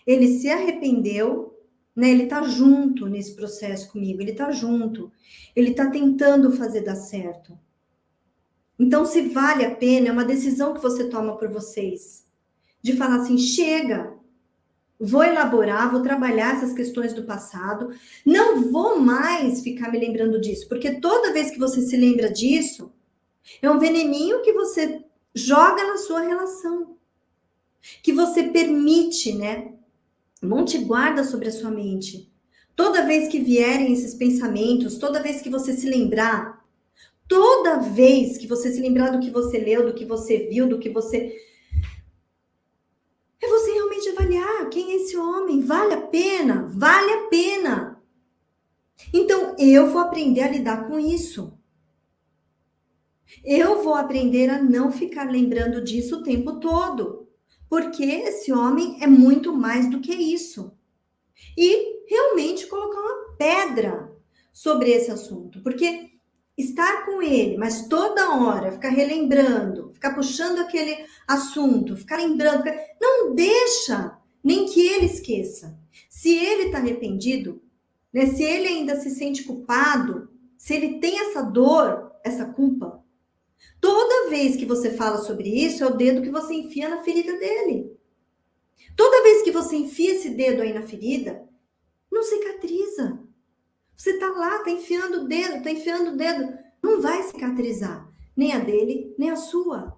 ele se arrependeu, né? Ele tá junto nesse processo comigo, ele tá junto. Ele tá tentando fazer dar certo. Então, se vale a pena, é uma decisão que você toma por vocês. De falar assim, chega, vou elaborar, vou trabalhar essas questões do passado, não vou mais ficar me lembrando disso, porque toda vez que você se lembra disso, é um veneninho que você joga na sua relação, que você permite, né? Monte guarda sobre a sua mente. Toda vez que vierem esses pensamentos, toda vez que você se lembrar, toda vez que você se lembrar do que você leu, do que você viu, do que você... É você realmente avaliar quem é esse homem. Vale a pena? Vale a pena. Então, eu vou aprender a lidar com isso. Eu vou aprender a não ficar lembrando disso o tempo todo. Porque esse homem é muito mais do que isso. E realmente colocar uma pedra sobre esse assunto. Porque estar com ele, mas toda hora ficar relembrando, ficar puxando aquele assunto, ficar lembrando, não deixa nem que ele esqueça. Se ele está arrependido, né, se ele ainda se sente culpado, se ele tem essa dor, essa culpa, toda vez que você fala sobre isso, é o dedo que você enfia na ferida dele. Toda vez que você enfia esse dedo aí na ferida, não cicatriza. Você tá lá, tá enfiando o dedo, não vai cicatrizar, nem a dele, nem a sua.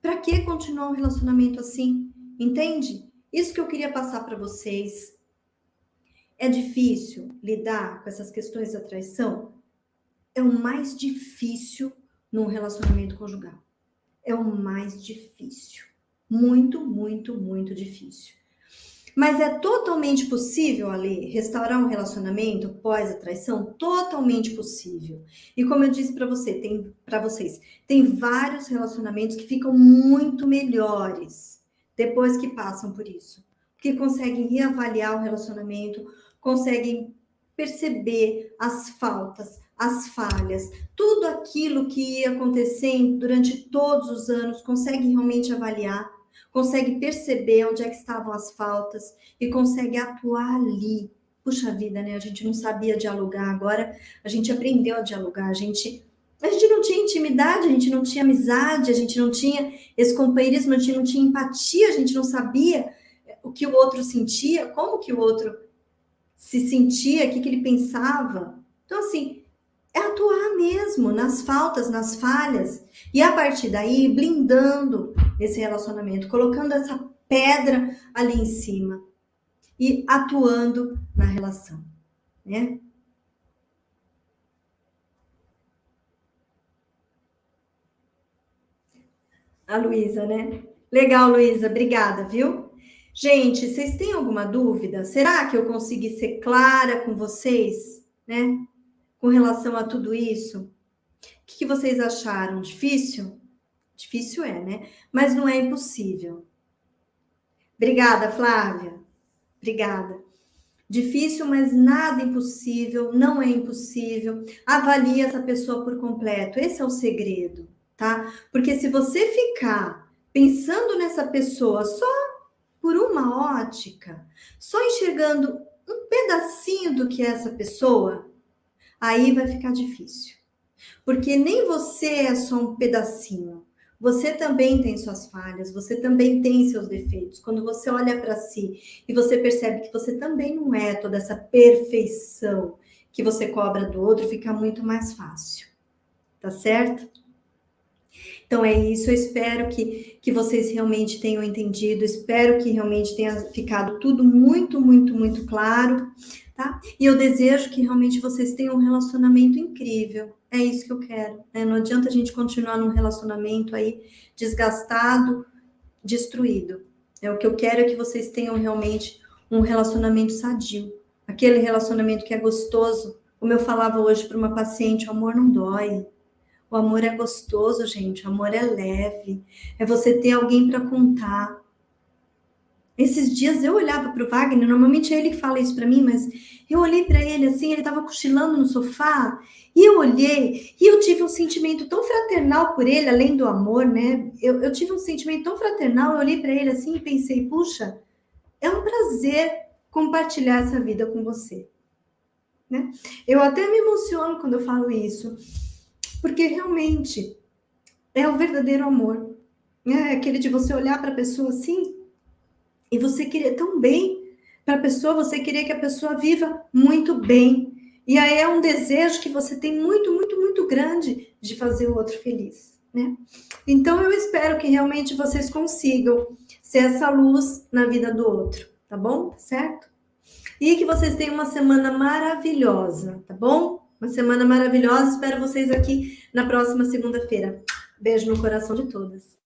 Para que continuar um relacionamento assim? Entende? Isso que eu queria passar para vocês. É difícil lidar com essas questões da traição? É o mais difícil num relacionamento conjugal. É o mais difícil. Muito, muito, muito difícil. Mas é totalmente possível, Ale, restaurar um relacionamento pós a traição? Totalmente possível. E como eu disse para vocês, tem vários relacionamentos que ficam muito melhores depois que passam por isso. Que conseguem reavaliar o relacionamento, conseguem perceber as faltas, as falhas, tudo aquilo que ia acontecendo durante todos os anos, conseguem realmente avaliar, consegue perceber onde é que estavam as faltas e consegue atuar ali. Puxa vida, né? A gente não sabia dialogar, agora a gente aprendeu a dialogar, a gente não tinha intimidade, a gente não tinha amizade, a gente não tinha esse companheirismo, a gente não tinha empatia, a gente não sabia o que o outro sentia, como que o outro se sentia, o que ele pensava. Então, assim, é atuar mesmo nas faltas, nas falhas, e a partir daí blindando esse relacionamento, colocando essa pedra ali em cima e atuando na relação, né? A Luísa, né? Legal, Luísa, obrigada, viu? Gente, vocês têm alguma dúvida? Será que eu consegui ser clara com vocês, né? Com relação a tudo isso? O que vocês acharam? Difícil? Difícil é, né? Mas não é impossível. Obrigada, Flávia. Obrigada. Difícil, mas nada impossível, não é impossível. Avalie essa pessoa por completo. Esse é o segredo, tá? Porque se você ficar pensando nessa pessoa só por uma ótica, só enxergando um pedacinho do que é essa pessoa, aí vai ficar difícil. Porque nem você é só um pedacinho. Você também tem suas falhas, você também tem seus defeitos. Quando você olha para si e você percebe que você também não é toda essa perfeição que você cobra do outro, fica muito mais fácil. Tá certo? Então é isso, eu espero que vocês realmente tenham entendido, espero que realmente tenha ficado tudo muito, muito, muito claro, tá? E eu desejo que realmente vocês tenham um relacionamento incrível, é isso que eu quero, né? Não adianta a gente continuar num relacionamento aí desgastado, destruído. O que eu quero é que vocês tenham realmente um relacionamento sadio, aquele relacionamento que é gostoso, como eu falava hoje para uma paciente, o amor não dói. O amor é gostoso, gente. O amor é leve. É você ter alguém para contar. Esses dias eu olhava para o Wagner, normalmente é ele que fala isso para mim, mas eu olhei para ele assim, ele estava cochilando no sofá, e eu olhei, e eu tive um sentimento tão fraternal por ele, além do amor, né? Eu tive um sentimento tão fraternal, eu olhei para ele assim e pensei, puxa, é um prazer compartilhar essa vida com você, né? Eu até me emociono quando eu falo isso, porque realmente é o verdadeiro amor. É aquele de você olhar para a pessoa assim e você querer tão bem para a pessoa, você querer que a pessoa viva muito bem. E aí é um desejo que você tem muito, muito, muito grande de fazer o outro feliz, né? Então eu espero que realmente vocês consigam ser essa luz na vida do outro, tá bom? Certo? E que vocês tenham uma semana maravilhosa, tá bom? Uma semana maravilhosa. Espero vocês aqui na próxima segunda-feira. Beijo no coração de todas.